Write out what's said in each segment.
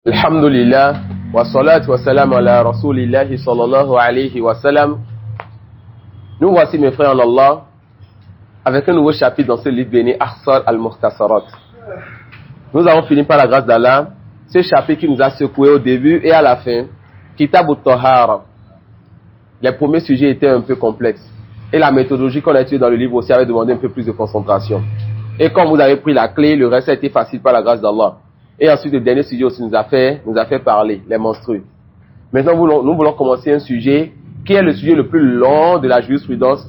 Alhamdulillah, wa salatu wa salam ala rasulillahi sallallahu alayhi wa sallam. Nous voici mes frères en Allah avec un nouveau chapitre dans ce livre béni Ahsar al-Mukhtasarat. Nous avons fini par la grâce d'Allah ce chapitre qui nous a secoué au début et à la fin. Kitab al-Tahara. Les premiers sujets étaient un peu complexes et la méthodologie qu'on a étudiée dans le livre aussi avait demandé un peu plus de concentration. Et comme vous avez pris la clé, le reste a été facile par la grâce d'Allah. Et ensuite, le dernier sujet aussi nous a fait parler, les menstrues. Maintenant, nous voulons commencer un sujet qui est le sujet le plus long de la jurisprudence.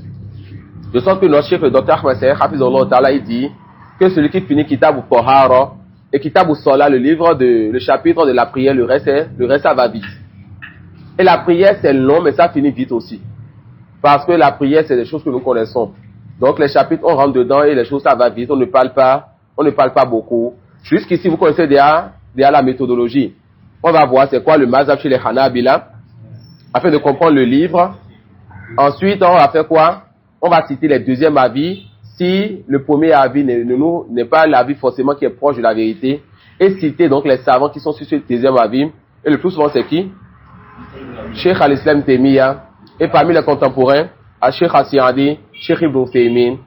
De sorte que notre chef, le docteur Ahmed Saïd Hafizullah Ta'ala, il dit que celui qui finit Kitab al-Tahara et Kitab al-Salah, le chapitre de la prière, le reste, ça va vite. Et la prière, c'est long, mais ça finit vite aussi. Parce que la prière, c'est des choses que nous connaissons. Donc, les chapitres, on rentre dedans et les choses, ça va vite. On ne parle pas beaucoup. Jusqu'ici, vous connaissez déjà la méthodologie. On va voir c'est quoi le mazhab chez les Hanabila, afin de comprendre le livre. Ensuite, on va faire quoi? On va citer les deuxièmes avis, si le premier avis n'est pas l'avis forcément qui est proche de la vérité, et citer donc les savants qui sont sur ce deuxième avis. Et le plus souvent, c'est qui? Cheikh al-Islam Taymiya, et parmi les contemporains, Cheikh As-Sa'di, Cheikh Ibn Uthaymin,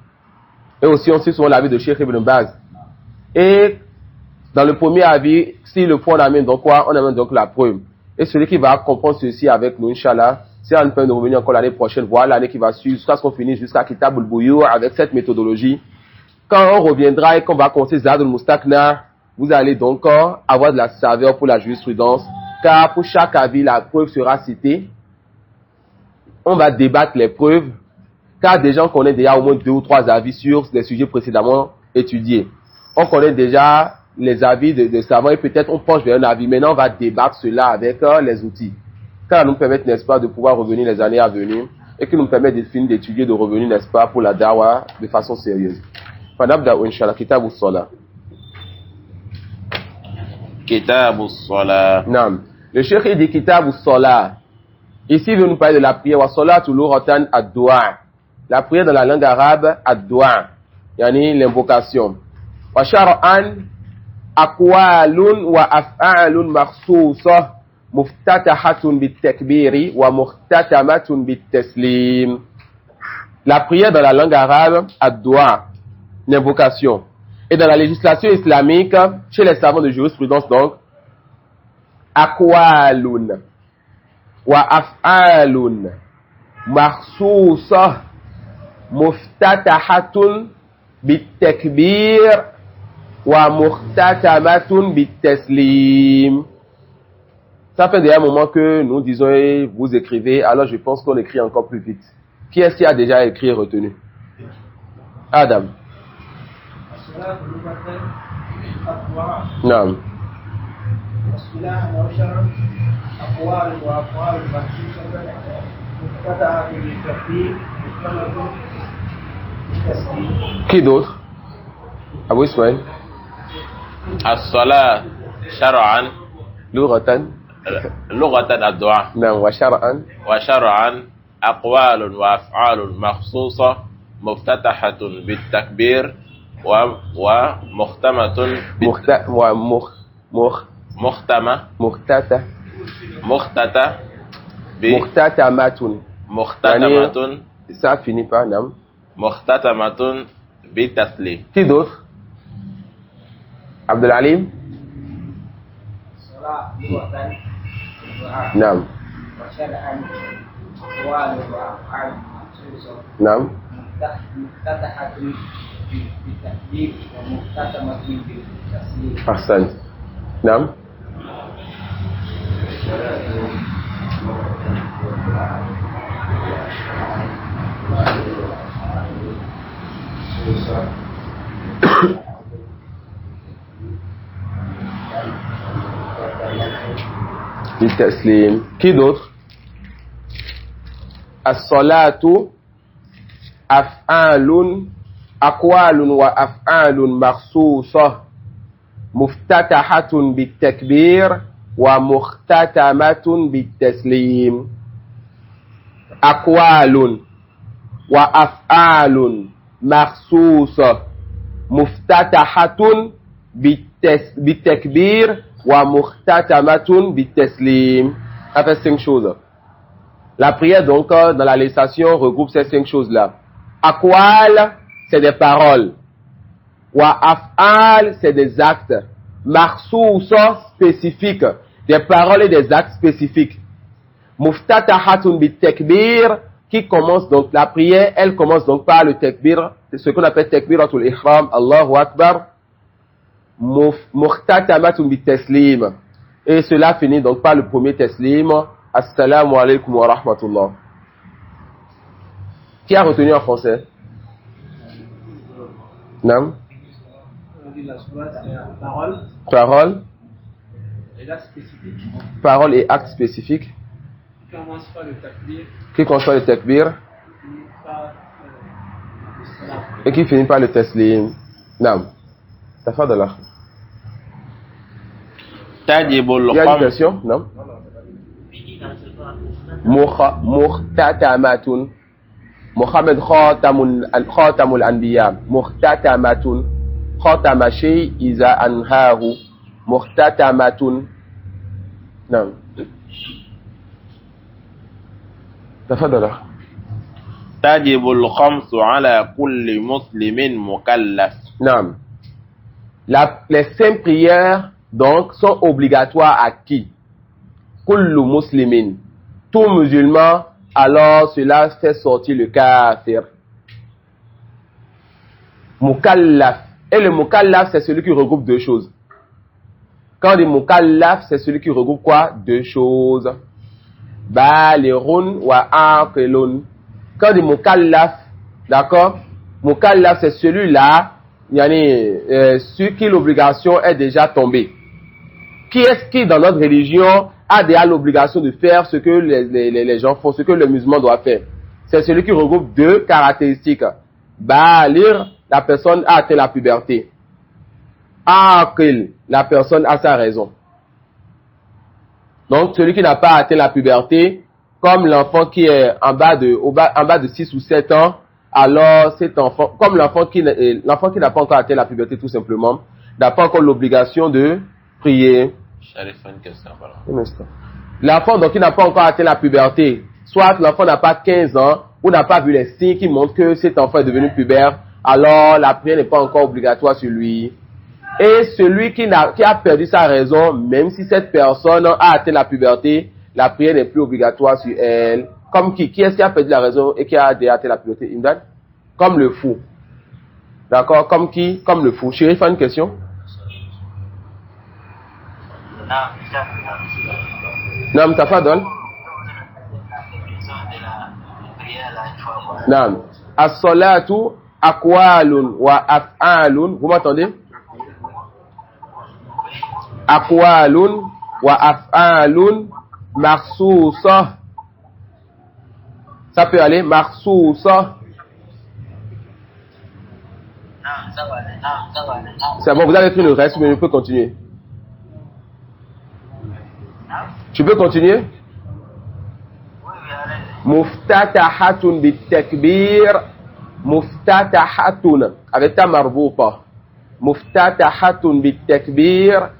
et aussi on cite souvent l'avis de Cheikh Ibn Baz. Et dans le premier avis, si le point on amène donc quoi? On amène donc la preuve. Et celui qui va comprendre ceci avec nous, Inch'Allah, c'est en train de revenir encore l'année prochaine, voire l'année qui va suivre, jusqu'à ce qu'on finisse jusqu'à Kitab al-Buyur avec cette méthodologie. Quand on reviendra et qu'on va commencer Zad al-Mustakna, vous allez donc avoir de la saveur pour la jurisprudence, car pour chaque avis, la preuve sera citée. On va débattre les preuves, car déjà on connaît déjà au moins 2 ou 3 avis sur les sujets précédemment étudiés. On connaît déjà les avis de savants et peut-être on penche vers un avis. Maintenant, on va débattre cela avec les outils. Car nous permettent, n'est-ce pas, de pouvoir revenir les années à venir et qui nous permettent de finir d'étudier, de revenir, n'est-ce pas, pour la dawa de façon sérieuse. Fadabda ou Inch'Allah, Kitab al-Salah. Kitab al-Salah. Naam. Le cheikh il dit Kitab al-Salah. Ici, il veut nous parler de la prière. Wa salatu lughatan ad-du'a. La prière dans la langue arabe, ad-du'a. Yani l'invocation. Wa shar'an أقوال وأفعال مخصوصة مفتتحة بالتكبير ومختتمة بالتسليم. La prière dans la langue arabe, ad-dua, l'invocation. Et dans la législation islamique, chez les savants de jurisprudence donc, أقوال وأفعال مخصوصة مفتتحة بالتكبير wa muhtatamatun bitaslim. Ça fait déjà un moment que nous disons et vous écrivez, alors je pense qu'on écrit encore plus vite. Qui est-ce qui a déjà écrit et retenu? Adam. Non. Qui d'autre? Abu Ismail. الصلاة شرعا لغة الدعاء. نعم. وشرعا أقوال وأفعال مخصوصة مفتتحة بالتكبير ومختمة مختتمة ça finit par nam. مختتمة بالتسليم. Qui d'autre? Abdul Alim. نعم. نعم. أحسنت. نعم. التسليم. Qui d'autre? الصلاة أفعال أقوال وأفعال مخصوصة مفتتحة بالتكبير ومختتمة بالتسليم. أقوال وأفعال مخصوصة مفتتحة بالتكبير wa muhtatamatun bitaslim. Ça fait 5 choses. La prière, donc, dans la législation, regroupe ces 5 choses-là. Aqwal, c'est des paroles. Wa af'al, c'est des actes. Makhsousa, spécifiques. Des paroles et des actes spécifiques. Muftatahatun bitakbir, qui commence donc la prière, elle commence donc par le takbir, ce qu'on appelle takbiratul ihram, Allahu Akbar. Muhtatamatun bitaslim. Et cela finit donc par le premier taslim. Assalamu alaikum wa rahmatullah. Qui a retenu en français? Non? Parole. Parole. Et là, spécifique. Parole et acte spécifique. Qui commence par le takbir. Qui commence par le takbir. Et qui finit par le taslim. Non. Tafadallah. tajibul Il y a une khams question? Non? Muhtatamatun. Muhammad khatamul anbiya. Muhtatamatun. Khatama shay iza anhahu. Muhtatamatun. Non. Tafadallah. tajibul khamsu ala kulli muslimin mukallaf. Non. Les 5 prières, donc, sont obligatoires à qui? Kullu muslimin. Tout musulman, alors cela fait sortir le kafir. Mukallaf. Et le mukallaf, c'est celui qui regroupe 2 choses. Quand on dit mukallaf, c'est celui qui regroupe quoi? 2 choses. Balirun wa aqilun. Quand on dit mukallaf, d'accord? Mukallaf, c'est celui-là, sur qui l'obligation est déjà tombée. Qui est-ce qui, dans notre religion, a déjà l'obligation de faire ce que les gens font, ce que le musulman doit faire? C'est celui qui regroupe 2 caractéristiques. Balir, la personne a atteint la puberté. Aqil, la personne a sa raison. Donc, celui qui n'a pas atteint la puberté, comme l'enfant qui est en bas de 6 ou 7 ans, alors cet enfant, comme l'enfant qui n'a pas encore atteint la puberté tout simplement, n'a pas encore l'obligation de prier. Sharif, une question, pardon. Un instant. L'enfant donc qui n'a pas encore atteint la puberté, soit l'enfant n'a pas 15 ans, ou n'a pas vu les signes qui montrent que cet enfant est devenu pubère, alors la prière n'est pas encore obligatoire sur lui. Et celui qui a perdu sa raison, même si cette personne a atteint la puberté, la prière n'est plus obligatoire sur elle. Comme qui? Qui est-ce qui a perdu la raison et qui a déjà atteint la puberté? Imdan? Comme le fou. D'accord? Comme qui? Comme le fou. Chérif a une question? Naam, tafadhal. Naam. As-salatu aqwalun wa af'alun. Vous m'entendez? Aqwalun wa af'alun makhsousa. Ça peut aller, makhsousa. C'est bon, vous avez pris le reste, mais je peux continuer. Tu peux continuer? Muftatahatun bitakbir. Muftatahatun. Avec ta marbouta. Muftatahatun bitakbir.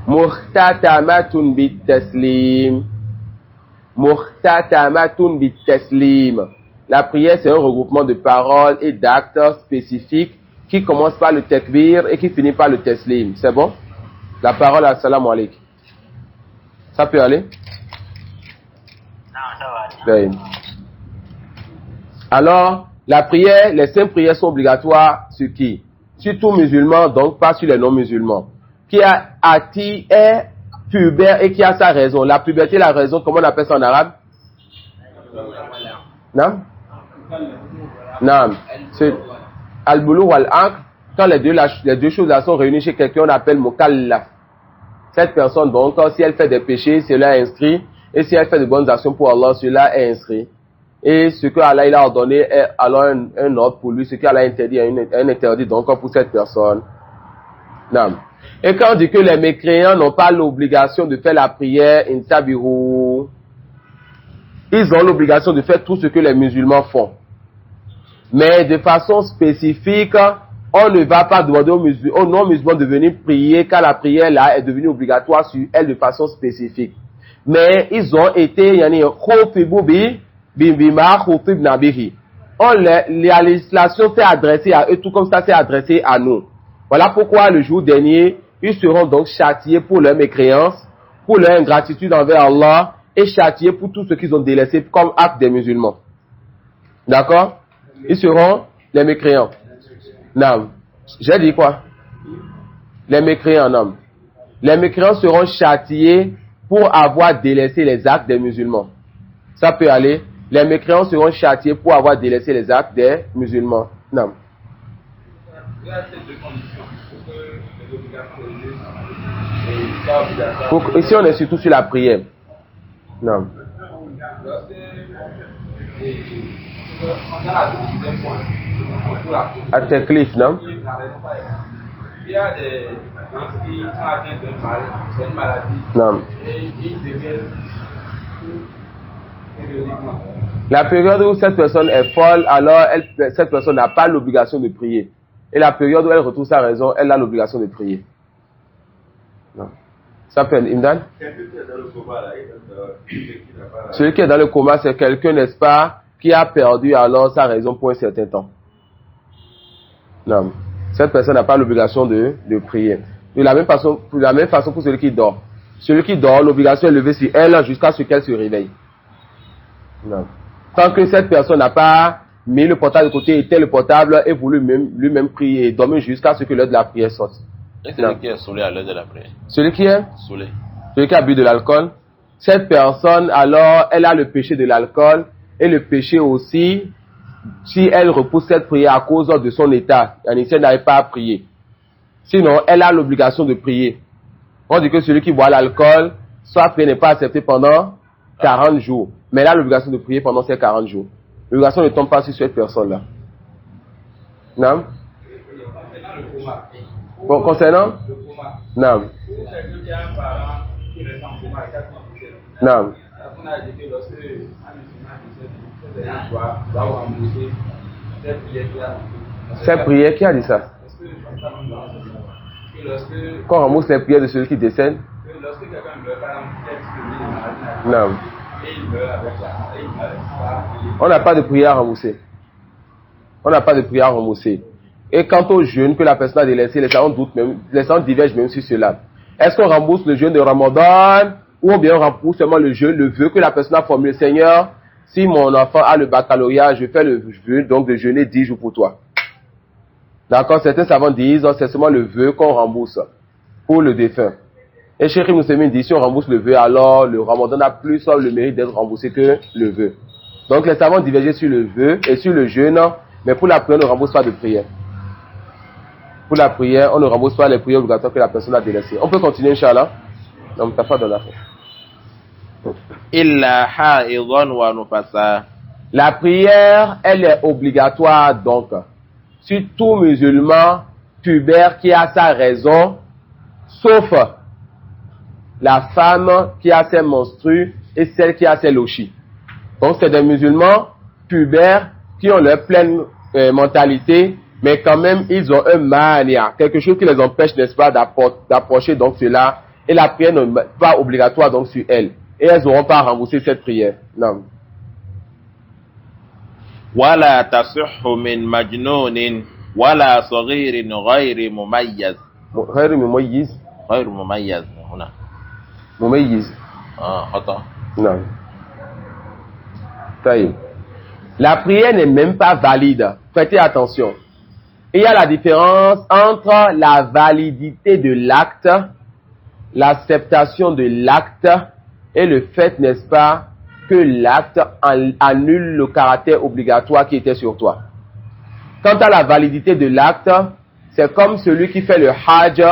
Muhtatamatun bitaslim. Muhtatamatun bitaslim. La prière, c'est un regroupement de paroles et d'actes spécifiques qui commence par le takbir et qui finit par le taslim. C'est bon? La parole à salam alaikum. Ça peut aller? Bien. Alors, la prière, les 5 prières sont obligatoires sur qui? Sur tout musulman, donc pas sur les non-musulmans. Qui est pubère et qui a sa raison. La puberté, la raison, comment on appelle ça en arabe? Non? Non. C'est al-boulou wal-aql. Quand les deux choses là sont réunies chez quelqu'un, on appelle mukallaf. Cette personne, donc, si elle fait des péchés, cela est inscrit. Et si elle fait de bonnes actions pour Allah, cela est inscrit. Et ce que Allah il a ordonné est alors un ordre pour lui. Ce qu'Allah a interdit est un interdit donc pour cette personne. Non. Et quand on dit que les mécréants n'ont pas l'obligation de faire la prière, intabiru, ils ont l'obligation de faire tout ce que les musulmans font. Mais de façon spécifique, on ne va pas demander aux non-musulmans de venir prier car la prière là est devenue obligatoire sur elle de façon spécifique. Mais ils ont été, la législation s'est adressée à eux tout comme ça s'est adressé à nous. Voilà pourquoi le jour dernier, ils seront donc châtiés pour leur mécréance, pour leur ingratitude envers Allah et châtiés pour tout ce qu'ils ont délaissé comme acte des musulmans. D'accord? Ils seront les mécréants. Non. J'ai dit quoi? Les mécréants, non. Les mécréants seront châtiés pour avoir délaissé les actes des musulmans. Ça peut aller. Les mécréants seront châtiés pour avoir délaissé les actes des musulmans. Non. Il y a ces deux conditions pour que les obligations religieuses soient obligatoires. Ici, on est surtout sur la prière. Non. On a la deuxième point. À tes cliffs, non? Il y a des gens qui sont atteints d'une maladie. Non. Et ils deviennent périodiquement. La période où cette personne est folle, alors cette personne n'a pas l'obligation de prier. Et la période où elle retrouve sa raison, elle a l'obligation de prier. Non. Ça peut être Imdan? Celui qui est dans le coma, c'est quelqu'un, n'est-ce pas, qui a perdu alors sa raison pour un certain temps. Non. Cette personne n'a pas l'obligation de prier. De la même façon pour celui qui dort. Celui qui dort, l'obligation est levée sur elle jusqu'à ce qu'elle se réveille. Non. Tant que cette personne n'a pas mis le portable de côté, éteint le portable et voulu lui-même prier et dormir jusqu'à ce que l'heure de la prière sorte. Et celui qui est saoulé à l'heure de la prière? Celui qui est Saoulé. Celui qui a bu de l'alcool. Cette personne, alors, elle a le péché de l'alcool et le péché aussi si elle repousse cette prière à cause de son état. Si elle n'arrive pas à prier. Sinon, elle a l'obligation de prier. On dit que celui qui boit l'alcool, soit prière n'est pas acceptée pendant 40 jours. Mais elle a l'obligation de prier pendant ces 40 jours. L'obligation ne tombe pas sur cette personne-là. Non? Bon, concernant? Le coma. Non. Pour quelqu'un qui a un parent qui reste en coma et qui a décède. Non. On a dit que lorsque un musulman décède, cet ayant doit rembourser cette prière qu'il a rembourser. Cette prière, qui a dit ça? Est-ce que ça nous donne que lorsque Qu'on rembourse les prières de celui qui décède? lorsque quelqu'un meurt, par exemple, qui a exprimé les maladies, Non. et il meurt avec la, et il meurt avec ça, On n'a pas de prière à rembourser. On n'a pas de prière à rembourser. Et quant au jeûne que la personne a délaissé, les gens divergent même sur cela. Est-ce qu'on rembourse le jeûne de Ramadan ou bien on rembourse seulement le jeûne, le vœu que la personne a formulé? Seigneur, si mon enfant a le baccalauréat, je fais le vœu donc de jeûner 10 jours pour toi. D'accord? Certains savants disent c'est seulement le vœu qu'on rembourse pour le défunt. Et Cheikh Moussemin dit si on rembourse le vœu, alors le Ramadan a plus le mérite d'être remboursé que le vœu. Donc les savants divergent sur le vœu et sur le jeûne, mais pour la prière, on ne rembourse pas de prière. Pour la prière, on ne rembourse pas les prières obligatoires que la personne a délaissées. On peut continuer, Inch'Allah. Non, t'as pas de la fin. Illa ha'idhan wa nufasa. La prière, elle est obligatoire donc sur tout musulman pubère qui a sa raison, sauf la femme qui a ses menstrues et celle qui a ses lochis. Donc c'est des musulmans pubères qui ont leur pleine mentalité, mais quand même ils ont un mania, quelque chose qui les empêche, n'est-ce pas, d'approcher donc cela, et la prière n'est pas obligatoire donc sur elles, et elles n'auront pas remboursé cette prière. Non. ولا تصح من مجنون ولا صغير غير مميز. غير مميز. غير مميز هنا. مميز. خطأ. Non. La prière n'est même pas valide. Prêtez attention. Il y a la différence entre la validité de l'acte, l'acceptation de l'acte et le fait, n'est-ce pas, que l'acte annule le caractère obligatoire qui était sur toi. Quant à la validité de l'acte, c'est comme celui qui fait le hajj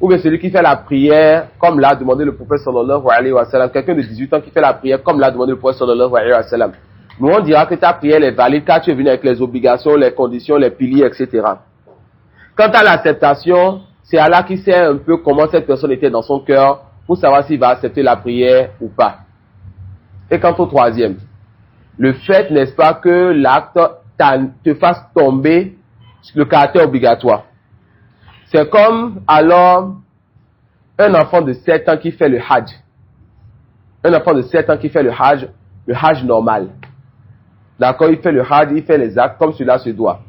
ou bien celui qui fait la prière comme l'a demandé le prophète sallallahu alayhi wa sallam. Quelqu'un de 18 ans qui fait la prière comme l'a demandé le prophète sallallahu alayhi wa sallam. Nous on dira que ta prière est valide car tu es venu avec les obligations, les conditions, les piliers, etc. Quant à l'acceptation, c'est Allah qui sait un peu comment cette personne était dans son cœur pour savoir s'il va accepter la prière ou pas. Et quant au troisième, le fait, n'est-ce pas, que l'acte te fasse tomber le caractère obligatoire. C'est comme alors un enfant de 7 ans qui fait le hajj. Un enfant de 7 ans qui fait le hajj normal. D'accord, il fait le hajj, il fait les actes comme cela se doit.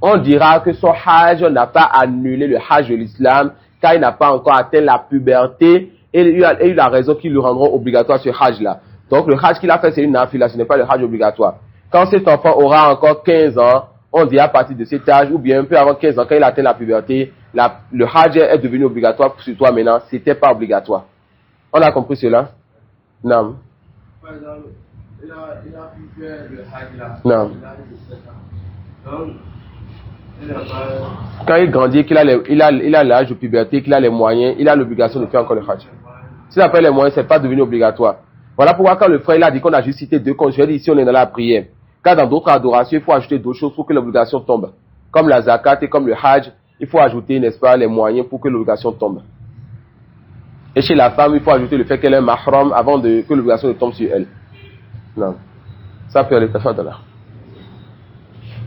On dira que son hajj n'a pas annulé le hajj de l'islam car il n'a pas encore atteint la puberté et il a eu la raison qui lui rendra obligatoire ce hajj-là. Donc le hajj qu'il a fait c'est une nafila, ce n'est pas le hajj obligatoire. Quand cet enfant aura encore 15 ans, on dira à partir de cet âge ou bien un peu avant 15 ans quand il atteint la puberté, le hajj est devenu obligatoire sur toi maintenant, c'était pas obligatoire. On a compris cela? Non. Par exemple, il a pu faire le hajj là. Non. Il a eu 7 ans. Donc, il n'a pas. Quand il grandit, qu'il a l'âge de puberté, qu'il a les moyens, il a l'obligation de faire encore le hajj. S'il n'a pas les moyens, c'est pas devenu obligatoire. Voilà pourquoi quand le frère il a dit qu'on a juste cité deux comptes, je dis ici on est dans la prière. Car dans d'autres adorations, il faut ajouter d'autres choses pour que l'obligation tombe. Comme la zakat et comme le hajj, il faut ajouter, n'est-ce pas, les moyens pour que l'obligation tombe. Et chez la femme, il faut ajouter le fait qu'elle est mahram avant que l'obligation ne tombe sur elle. Non. Ça peut aller faire de là.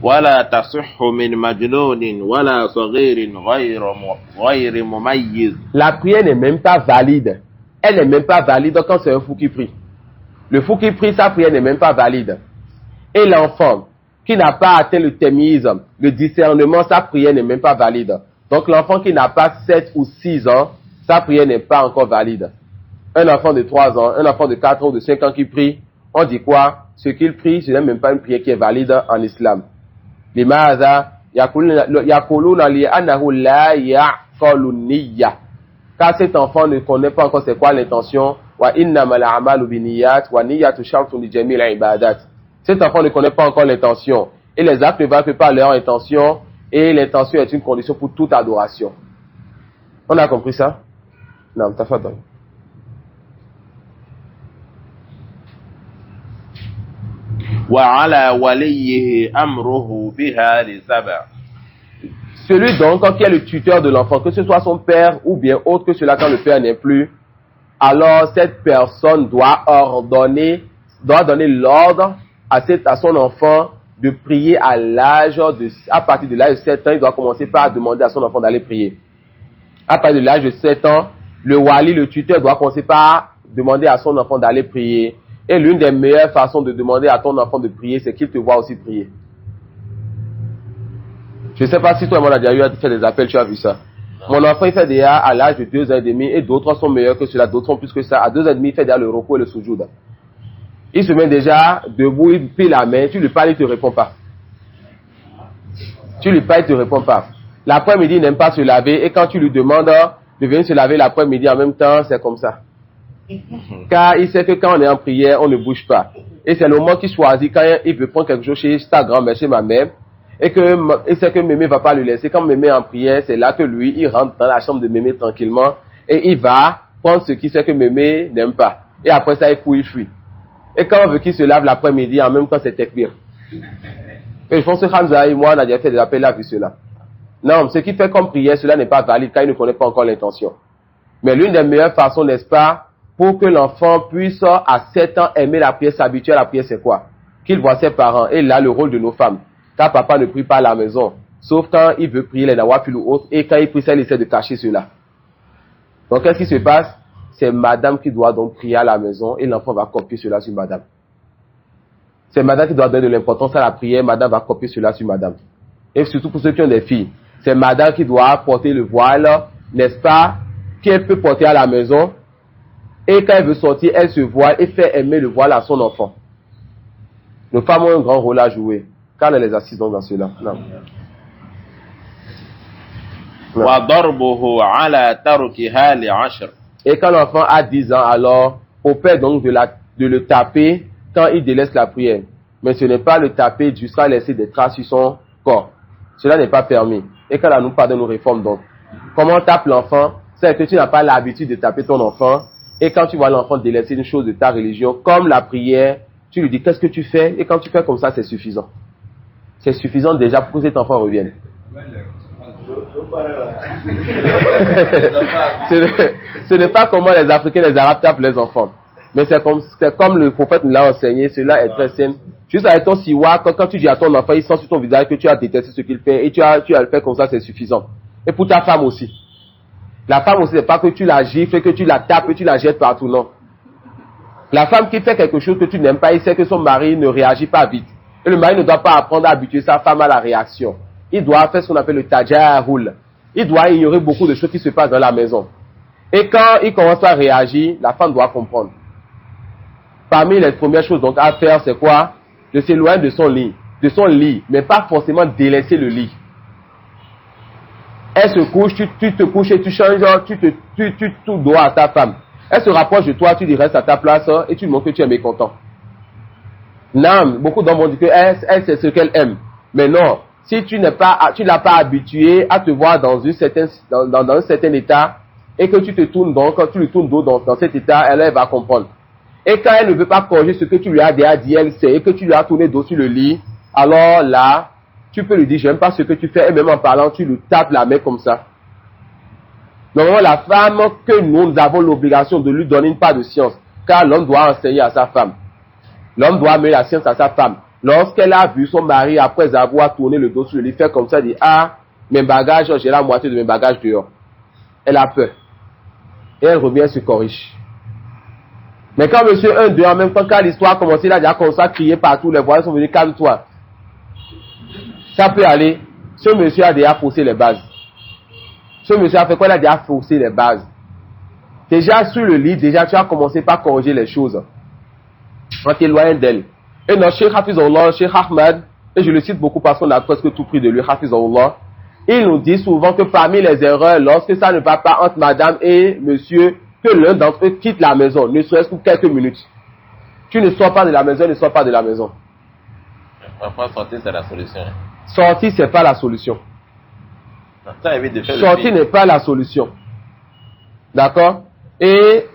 ولا تصح من مجنون ولا صغير غير مميز. La prière n'est même pas valide. Elle n'est même pas valide quand c'est un fou qui prie. Le fou qui prie, sa prière n'est même pas valide. Et l'enfant qui n'a pas atteint le thémisme, le discernement, sa prière n'est même pas valide. Donc l'enfant qui n'a pas 7 ou 6 ans, sa prière n'est pas encore valide. Un enfant de 3 ans, un enfant de 4 ans ou de 5 ans qui prie, on dit quoi? Ce qu'il prie, ce n'est même pas une prière qui est valide en islam. لماذا يقولون لأنه لا يعقل النية car cet enfant ne connaît pas encore c'est quoi l'intention وإنما الأعمال بالنيات والنية شرط لجميع العبادات. Cet enfant ne connaît pas encore l'intention et les actes ne valent que par leur intention et l'intention est une condition pour toute adoration. On a compris ça? Non, t'as fait donc. وعلى وليه أمره بها لسبع. Celui donc qui est le tuteur de l'enfant, que ce soit son père ou bien autre que cela quand le père n'est plus, alors cette personne doit donner l'ordre à son enfant de prier à partir de l'âge de 7 ans, il doit commencer par demander à son enfant d'aller prier. À partir de l'âge de 7 ans, le wali, le tuteur, doit commencer par demander à son enfant d'aller prier. Et l'une des meilleures façons de demander à ton enfant de prier, c'est qu'il te voit aussi prier. Je ne sais pas si toi et moi on a déjà eu à faire des appels, tu as vu ça. Mon enfant, il fait déjà à l'âge de 2 ans et demi, et d'autres sont meilleurs que cela, d'autres sont plus que ça. À 2 ans et demi, il fait déjà le repos et le sujoud. Il se met déjà debout, il plie la main, tu lui parles, il ne te répond pas. Tu lui parles, il ne te répond pas. L'après-midi, il n'aime pas se laver, et quand tu lui demandes de venir se laver l'après-midi en même temps, c'est comme ça. Car il sait que quand on est en prière, on ne bouge pas. Et c'est le moment qu'il choisit quand il veut prendre quelque chose chez sa grand-mère, chez ma mère, et il sait que mémé va pas lui laisser. Quand mémé est en prière, c'est là que lui, il rentre dans la chambre de mémé tranquillement, et il va prendre ce qu'il sait que mémé n'aime pas. Et après ça, il fuit. Et quand on veut qu'il se lave l'après-midi, en même temps, c'est tekbir. Et je pense que Hamza et moi, on a déjà fait des appels à vu cela. Non, ce qui fait comme prière, cela n'est pas valide quand il ne connaît pas encore l'intention. Mais l'une des meilleures façons, n'est-ce pas, pour que l'enfant puisse, à 7 ans, aimer la prière, s'habituer à la prière, c'est quoi? Qu'il voit ses parents. Et là, le rôle de nos femmes. Car papa ne prie pas à la maison. Sauf quand il veut prier les nawafil ou autres. Et quand il prie ça, il essaie de cacher cela. Donc, qu'est-ce qui se passe? C'est madame qui doit donc prier à la maison. Et l'enfant va copier cela sur madame. C'est madame qui doit donner de l'importance à la prière. Madame va copier cela sur madame. Et surtout pour ceux qui ont des filles. C'est madame qui doit porter le voile, n'est-ce pas? Qu'elle peut porter à la maison. Et quand elle veut sortir, elle se voile et fait aimer le voile à son enfant. Nos femmes ont un grand rôle à jouer. Quand elles les assistent dans cela. Non. وضربه على تركها ل10. Et quand l'enfant a 10 ans, alors, au père donc de le taper quand il délaisse la prière. Mais ce n'est pas le taper jusqu'à laisser des traces sur son corps. Cela n'est pas permis. Et quand la nous pardonne nos réformes donc. Comment on tape l'enfant? C'est que tu n'as pas l'habitude de taper ton enfant. Et quand tu vois l'enfant délaisser une chose de ta religion, comme la prière, tu lui dis qu'est-ce que tu fais? Et quand tu fais comme ça, c'est suffisant. C'est suffisant déjà pour que cet enfant revienne. Ce n'est pas comment les Africains, les Arabes tapent les enfants. Mais c'est comme le prophète nous l'a enseigné, cela est très simple. Juste avec ton siwak, quand tu dis à ton enfant, il sent sur ton visage que tu as détesté ce qu'il fait et tu as le fait comme ça, c'est suffisant. Et pour ta femme aussi. La femme aussi, c'est pas que tu la gifles, que tu la tapes, que tu la jettes partout, non. La femme qui fait quelque chose que tu n'aimes pas, il sait que son mari ne réagit pas vite. Et le mari ne doit pas apprendre à habituer sa femme à la réaction. Il doit faire ce qu'on appelle le tajahul. Il doit ignorer beaucoup de choses qui se passent dans la maison. Et quand il commence à réagir, la femme doit comprendre. Parmi les premières choses donc à faire, c'est quoi? De s'éloigner de son lit, mais pas forcément délaisser le lit. Elle se couche, tu te couches et tu changes, tu dois à ta femme. Elle se rapproche de toi, tu lui restes à ta place et tu lui montres que tu es mécontent. Non, beaucoup d'hommes vont dire que elle c'est ce qu'elle aime. Mais non, si tu l'as pas habitué à te voir dans un certain état et que tu te tournes donc, quand tu lui tournes dos dans cet état, elle va comprendre. Et quand elle ne veut pas corriger ce que tu lui as déjà dit, elle sait, et que tu lui as tourné dos sur le lit, alors là, tu peux lui dire, j'aime pas ce que tu fais, et même en parlant, tu lui tapes la main comme ça. Normalement, la femme que nous avons l'obligation de lui donner une part de science, car l'homme doit enseigner à sa femme. L'homme doit amener la science à sa femme. Lorsqu'elle a vu son mari, après avoir tourné le dos sur le lit, faire comme ça, elle dit, ah, mes bagages, j'ai la moitié de mes bagages dehors. Elle a peur. Et elle revient, elle se corrige. Mais quand monsieur 1-2, en même temps, quand l'histoire a commencé, il a déjà commencé à crier partout, les voisins sont venus, calme-toi. Ça peut aller. Ce monsieur a déjà faussé les bases. Ce monsieur a fait quoi? Il a déjà faussé les bases. Déjà sur le lit, déjà tu as commencé par corriger les choses. En t'éloignant d'elle. Et notre Cheikh Hafizullah, Cheikh Ahmad, et je le cite beaucoup parce qu'on a presque tout pris de lui, Hafizullah, il nous dit souvent que parmi les erreurs, lorsque ça ne va pas entre madame et monsieur, que l'un d'entre eux quitte la maison, ne serait-ce que quelques minutes. Tu ne sors pas de la maison, ne sors pas de la maison. Parfois, sortir, c'est la solution. Sortir, c'est pas la solution. Ça évite de faire sortir n'est pas la solution. D'accord? Et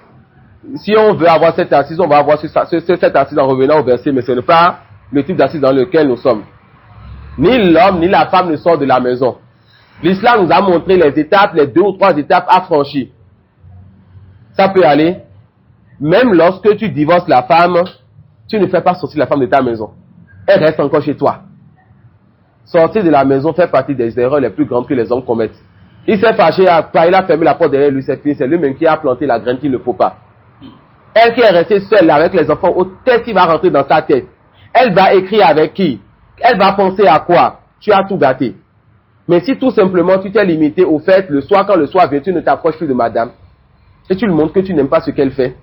si on veut avoir cette assise, on va avoir cette assise en revenant au verset, mais ce n'est pas le type d'assise dans lequel nous sommes. Ni l'homme, ni la femme ne sortent de la maison. L'islam nous a montré les étapes, les 2 ou 3 étapes à franchir. Ça peut aller. Même lorsque tu divorces la femme, tu ne fais pas sortir la femme de ta maison. Elle reste encore chez toi. Sortir de la maison fait partie des erreurs les plus grandes que les hommes commettent. Il s'est fâché, il a fermé la porte derrière lui, c'est fini, c'est lui-même qui a planté la graine qu'il ne faut pas. Elle qui est restée seule avec les enfants, au tête qui va rentrer dans sa tête. Elle va écrire avec qui? Elle va penser à quoi? Tu as tout gâté. Mais si tout simplement tu t'es limité au fait, le soir, quand le soir vient, tu ne t'approches plus de madame, et tu lui montres que tu n'aimes pas ce qu'elle fait.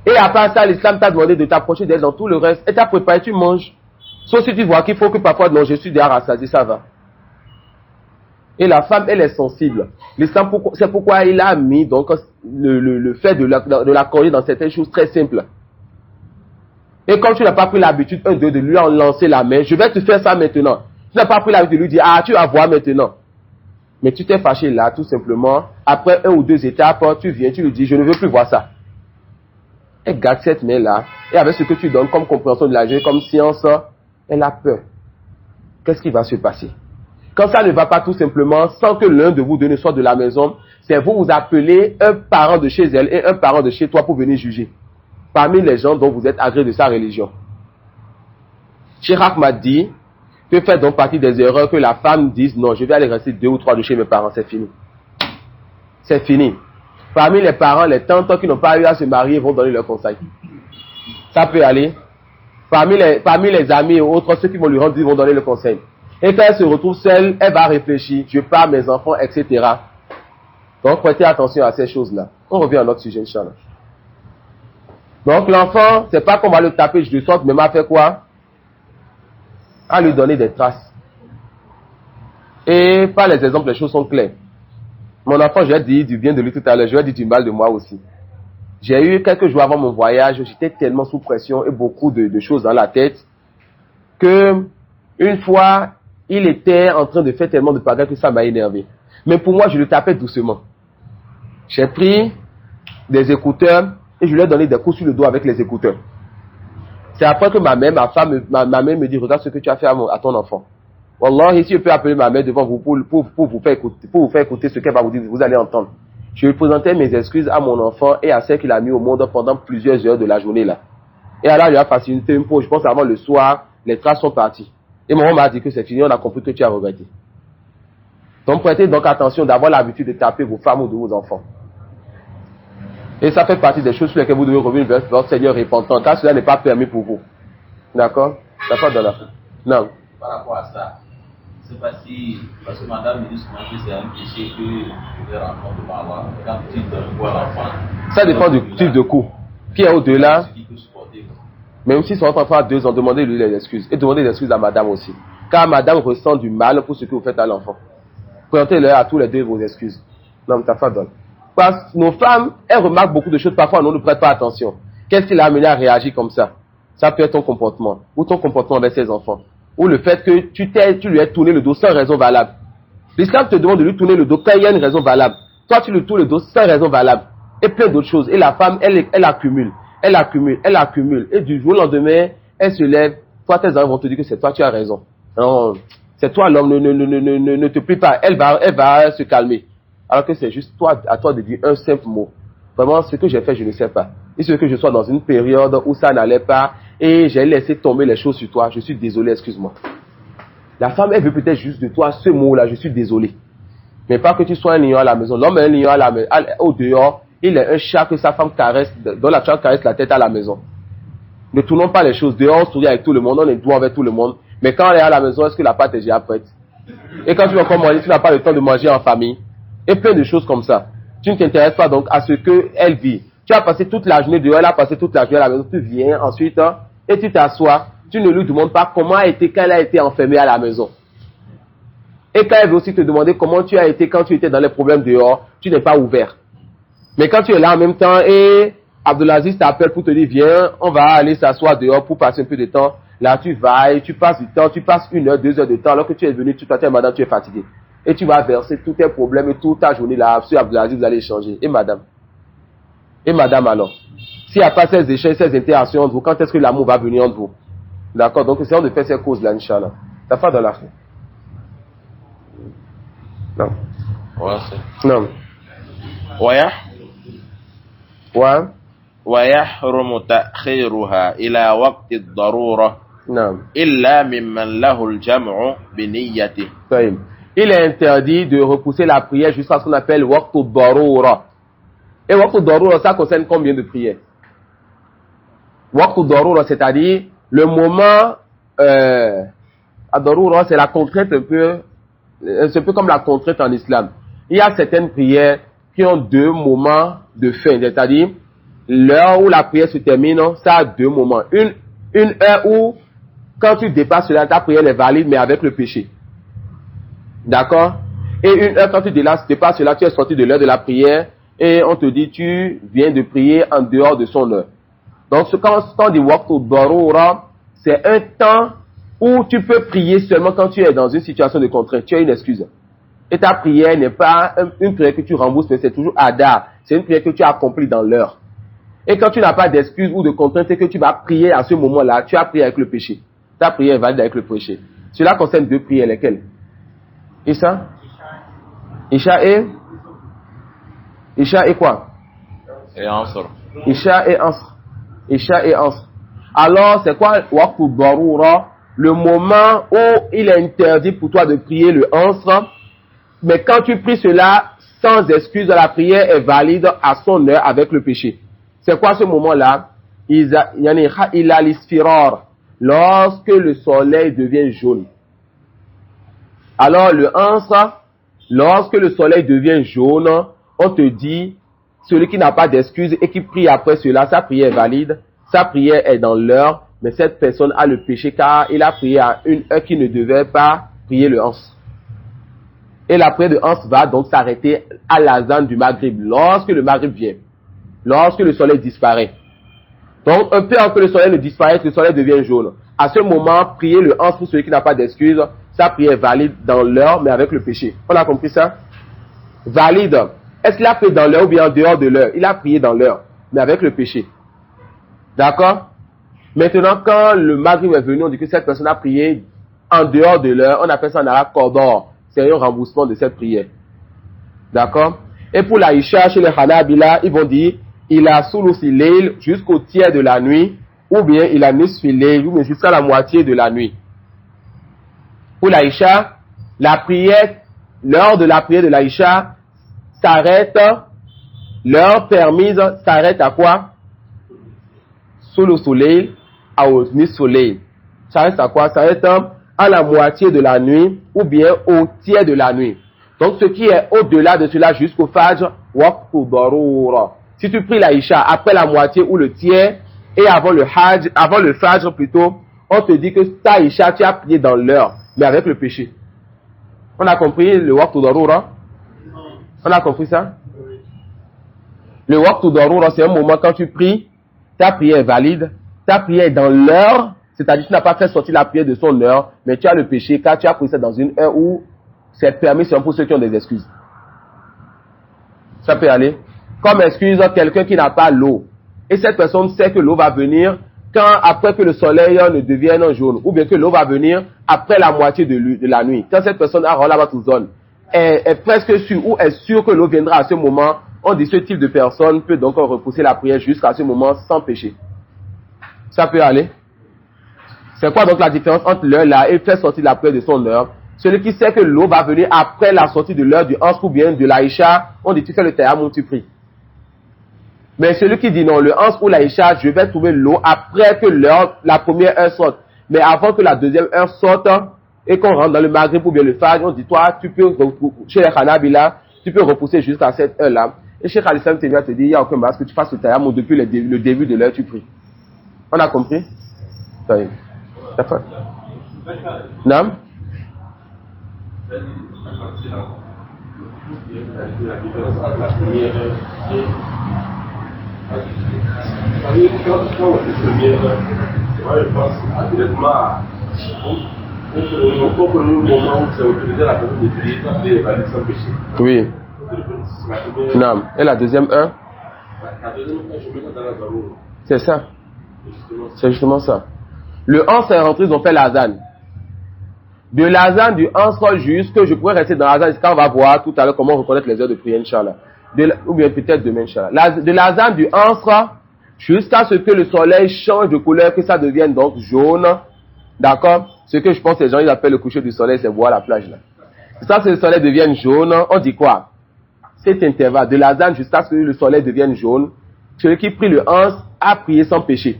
Et à part ça, l'islam t'a demandé de t'approcher d'elle dans tout le reste, et t'as préparé, tu manges. Sauf si tu vois qu'il faut que parfois, non, je suis déjà rassasié, ça va. Et la femme, elle est sensible. L'islam, c'est pourquoi il a mis donc le fait de l'accorder dans certaines choses très simples. Et comme tu n'as pas pris l'habitude, de lui en lancer la main, je vais te faire ça maintenant. Tu n'as pas pris l'habitude de lui dire, ah, tu vas voir maintenant. Mais tu t'es fâché là, tout simplement. Après 1 ou 2 étapes, tu viens, tu lui dis, je ne veux plus voir ça. Elle garde cette main-là. Et avec ce que tu donnes comme compréhension de la vie, comme science, elle a peur. Qu'est-ce qui va se passer? Quand ça ne va pas tout simplement, sans que l'un de vous deux ne soit de la maison, c'est vous appelez un parent de chez elle et un parent de chez toi pour venir juger. Parmi les gens dont vous êtes agréés de sa religion. Cheikh Ahmad dit que fait donc partie des erreurs que la femme dise non, je vais aller rester 2 ou 3 de chez mes parents, c'est fini. C'est fini. Parmi les parents, les tantes qui n'ont pas eu à se marier vont donner leur conseil. Ça peut aller. Parmi les amis et autres, ceux qui vont lui rendre, ils vont donner le conseil. Et quand elle se retrouve seule, elle va réfléchir, je pars mes enfants, etc. Donc, prêtez attention à ces choses-là. On revient à notre sujet, Inch'Allah. Donc, l'enfant, c'est pas qu'on va le taper, je le sorte, mais m'a fait quoi? À lui donner des traces. Et par les exemples, les choses sont claires. Mon enfant, je lui ai dit du bien de lui tout à l'heure, je lui ai dit du mal de moi aussi. J'ai eu quelques jours avant mon voyage, j'étais tellement sous pression et beaucoup de choses dans la tête que une fois, il était en train de faire tellement de bagarres que ça m'a énervé. Mais pour moi, je le tapais doucement. J'ai pris des écouteurs et je lui ai donné des coups sur le dos avec les écouteurs. C'est après que ma mère me dit, regarde ce que tu as fait à ton enfant. Wallah, si je peux appeler ma mère devant vous pour vous faire écouter ce qu'elle va vous dire, vous allez entendre. Je lui présentais mes excuses à mon enfant et à celle qu'il a mis au monde pendant plusieurs heures de la journée là. Et alors, il a facilité un peu, je pense avant le soir, les traces sont parties. Et maman m'a dit que c'est fini, on a compris que tu as regretté. Donc, prêtez donc attention d'avoir l'habitude de taper vos femmes ou de vos enfants. Et ça fait partie des choses sur lesquelles vous devez revenir vers votre Seigneur repentant, car cela n'est pas permis pour vous. D'accord? D'accord, dans la fin. Non. Par rapport à ça, je ne sais pas si, parce que madame me dit souvent que c'est un péché que les enfants ne doivent avoir. Quand tu donnes quoi à l'enfant, Ça dépend du type de coup. Qui est au-delà, ce qu'il peut supporter. même si son enfant a 2 ans, demandez-lui les excuses. Et demandez des excuses à madame aussi. Car madame ressent du mal pour ce que vous faites à l'enfant. Présentez-leur à tous les deux vos excuses. Non, mais ta femme donne. Parce que nos femmes, elles remarquent beaucoup de choses. Parfois, on ne prête pas attention. Qu'est-ce qui l'a amené à réagir comme ça? Ça peut être ton comportement. Ou ton comportement avec ses enfants. Ou le fait que tu lui aies tourné le dos sans raison valable. L'islam te demande de lui tourner le dos quand il y a une raison valable. Toi, tu lui tournes le dos sans raison valable. Et plein d'autres choses. Et la femme, elle accumule. Elle accumule. Elle accumule. Et du jour au lendemain, elle se lève. Toi, tes enfants vont te dire que c'est toi, tu as raison. Non, c'est toi l'homme, ne te plie pas. Elle va se calmer. Alors que c'est juste toi, à toi de dire un simple mot. Vraiment, ce que j'ai fait, je ne sais pas. Il se peut que je sois dans une période où ça n'allait pas et j'ai laissé tomber les choses sur toi. Je suis désolé, excuse-moi. La femme, elle veut peut-être juste de toi ce mot-là, je suis désolé. Mais pas que tu sois un lion à la maison. L'homme est un lion à la maison. Au dehors, il est un chat que sa femme caresse, dont la femme caresse la tête à la maison. Ne tournons pas les choses. Dehors, on sourit avec tout le monde, on est doux avec tout le monde. Mais quand on est à la maison, est-ce que la pâte est déjà prête? Et quand tu vas encore manger, tu n'as pas le temps de manger en famille. Et plein de choses comme ça. Tu ne t'intéresses pas donc à ce qu'elle vit. Tu as passé toute la journée dehors, elle a passé toute la journée à la maison. Tu viens ensuite et tu t'assois. Tu ne lui demandes pas comment a été quand elle a été enfermée à la maison. Et quand elle veut aussi te demander comment tu as été quand tu étais dans les problèmes dehors, tu n'es pas ouvert. Mais quand tu es là en même temps et Abdelaziz t'appelle pour te dire viens, on va aller s'asseoir dehors pour passer un peu de temps. Là tu vas et tu passes du temps, tu passes 1 heure, 2 heures de temps alors que tu es venu, tu t'attends madame, tu es fatigué. Et tu vas verser tous tes problèmes et toute ta journée là sur Abdelaziz, vous allez échanger. Et madame alors, s'il n'y a pas ces échanges, ces interactions entre vous, quand est-ce que l'amour va venir entre vous? D'accord, donc essayons de faire ces causes là, Inch'Allah. T'as pas dans la fin. Non. Non. Ouais. ويحرم تأخيرها إلى وقت الضرورة Non. إلا ممن له الجمع بنيته. Il est interdit de repousser la prière jusqu'à ce qu'on appelle waqtu darura. Et waqtu darura, ça concerne combien de prières? Waqtu darura, c'est-à-dire le moment darura, c'est la contrainte un peu, c'est un peu comme la contrainte en islam. Il y a certaines prières qui ont 2 moments de fin, c'est-à-dire l'heure où la prière se termine, ça a 2 moments. Une heure où, quand tu dépasses cela, ta prière est valide, mais avec le péché. D'accord? Et une heure, quand tu dépasses cela, tu es sorti de l'heure de la prière, et on te dit, tu viens de prier en dehors de son heure. Donc, quand on dit waqtu darura, c'est un temps où tu peux prier seulement quand tu es dans une situation de contrainte. Tu as une excuse. Et ta prière n'est pas une prière que tu rembourses, mais c'est toujours ada. C'est une prière que tu as accomplie dans l'heure. Et quand tu n'as pas d'excuse ou de contrainte, c'est que tu vas prier à ce moment-là, tu as prié avec le péché. Ta prière est valide avec le péché. Cela concerne 2 prières, lesquelles? Isha et quoi? Et Ansr. Isha et Ansr. Alors, c'est quoi waqtu darura? Le moment où il est interdit pour toi de prier le Ansr, mais quand tu pries cela sans excuse, la prière est valide à son heure avec le péché. C'est quoi ce moment-là? Il a l'isfirar, lorsque le soleil devient jaune. Alors le Ansr, lorsque le soleil devient jaune, on te dit, celui qui n'a pas d'excuse et qui prie après cela, sa prière est valide, sa prière est dans l'heure, mais cette personne a le péché car il a prié à une heure qui ne devait pas prier le Ansr. Et la prière de Ansr va donc s'arrêter à l'azan du Maghrib, lorsque le Maghrib vient, lorsque le soleil disparaît. Donc un peu avant que le soleil ne disparaisse, le soleil devient jaune. À ce moment, prier le Ansr pour celui qui n'a pas d'excuse, sa prière est valide dans l'heure, mais avec le péché. On a compris ça? Valide. Est-ce qu'il a prié dans l'heure ou bien en dehors de l'heure? Il a prié dans l'heure, mais avec le péché. D'accord? Maintenant, quand le Maghrib est venu, on dit que cette personne a prié en dehors de l'heure, on appelle ça en arabe qadar. C'est un remboursement de cette prière. D'accord? Et pour la Isha, chez les Hanabila, ils vont dire, il a sulusi layl jusqu'au tiers de la nuit, ou bien il a nisfilé, ou bien jusqu'à la moitié de la nuit. Pour l'Aïcha, la prière, l'heure de la prière de l'Aïcha s'arrête, l'heure permise s'arrête à quoi? Sous le soleil, au mi-soleil. Ça reste à quoi? Ça reste à la moitié de la nuit ou bien au tiers de la nuit. Donc ce qui est au-delà de cela jusqu'au Fajr, waqtu darura. Si tu pries l'Aïcha après la moitié ou le tiers et avant le Fajr plutôt, on te dit que ta Aïcha tu as prié dans l'heure, mais avec le péché. On a compris le waqtu darura? On a compris ça? Le waqtu darura, c'est un moment quand tu pries, ta prière est valide, ta prière est dans l'heure, c'est-à-dire que tu n'as pas fait sortir la prière de son heure, mais tu as le péché car tu as pris ça dans une heure où c'est permis seulement pour ceux qui ont des excuses. Ça peut aller. Comme excuse quelqu'un qui n'a pas l'eau. Et cette personne sait que l'eau va venir après que le soleil ne devienne jaune, ou bien que l'eau va venir après la moitié de la nuit. Quand cette personne a relativement zone, est presque sûre ou est sûre que l'eau viendra à ce moment, on dit ce type de personne peut donc repousser la prière jusqu'à ce moment sans péché. Ça peut aller. C'est quoi donc la différence entre l'heure là et faire sortir la prière de son heure? Celui qui sait que l'eau va venir après la sortie de l'heure du Hans ou bien de l'Aïcha, on dit tu fais le tayammum, tu pries. Mais celui qui dit non, le Hans ou l'Aïcha, je vais trouver l'eau après que l'heure, la première heure sorte. Mais avant que la deuxième heure sorte et qu'on rentre dans le Maghrib ou bien le Fajr, on dit toi, tu peux, chez les Hanabila, tu peux repousser jusqu'à cette heure-là. Et chez Khalisam Témia te dit, il n'y a aucun mal que tu fasses le tayammum depuis le début de l'heure, tu pries. On a compris? Ça y est. T'as fait? Non? Quand on fait première, moi je pense directement au moment où c'est autorisé la personne de prier, de évaluer son péché. Oui. Non. Et la deuxième heure? La deuxième heure, je mets ça dans la zarour. C'est ça. C'est justement ça. Le 11 est rentré, ils ont fait l'azan. De l'azan du 11 jusqu'à, je pourrais rester dans l'azan, quand on va voir tout à l'heure comment reconnaître les heures de prière, Inch'Allah. Ou bien peut-être demain, Inch'Allah. De l'azan du 11 jusqu'à ce que le soleil change de couleur, que ça devienne donc jaune. D'accord? Ce que je pense que les gens ils appellent le coucher du soleil, c'est voir la plage là. C'est ça que le soleil devienne jaune, on dit quoi? Cet intervalle, de l'azan jusqu'à ce que le soleil devienne jaune, celui qui prie le 11 a prié sans péché.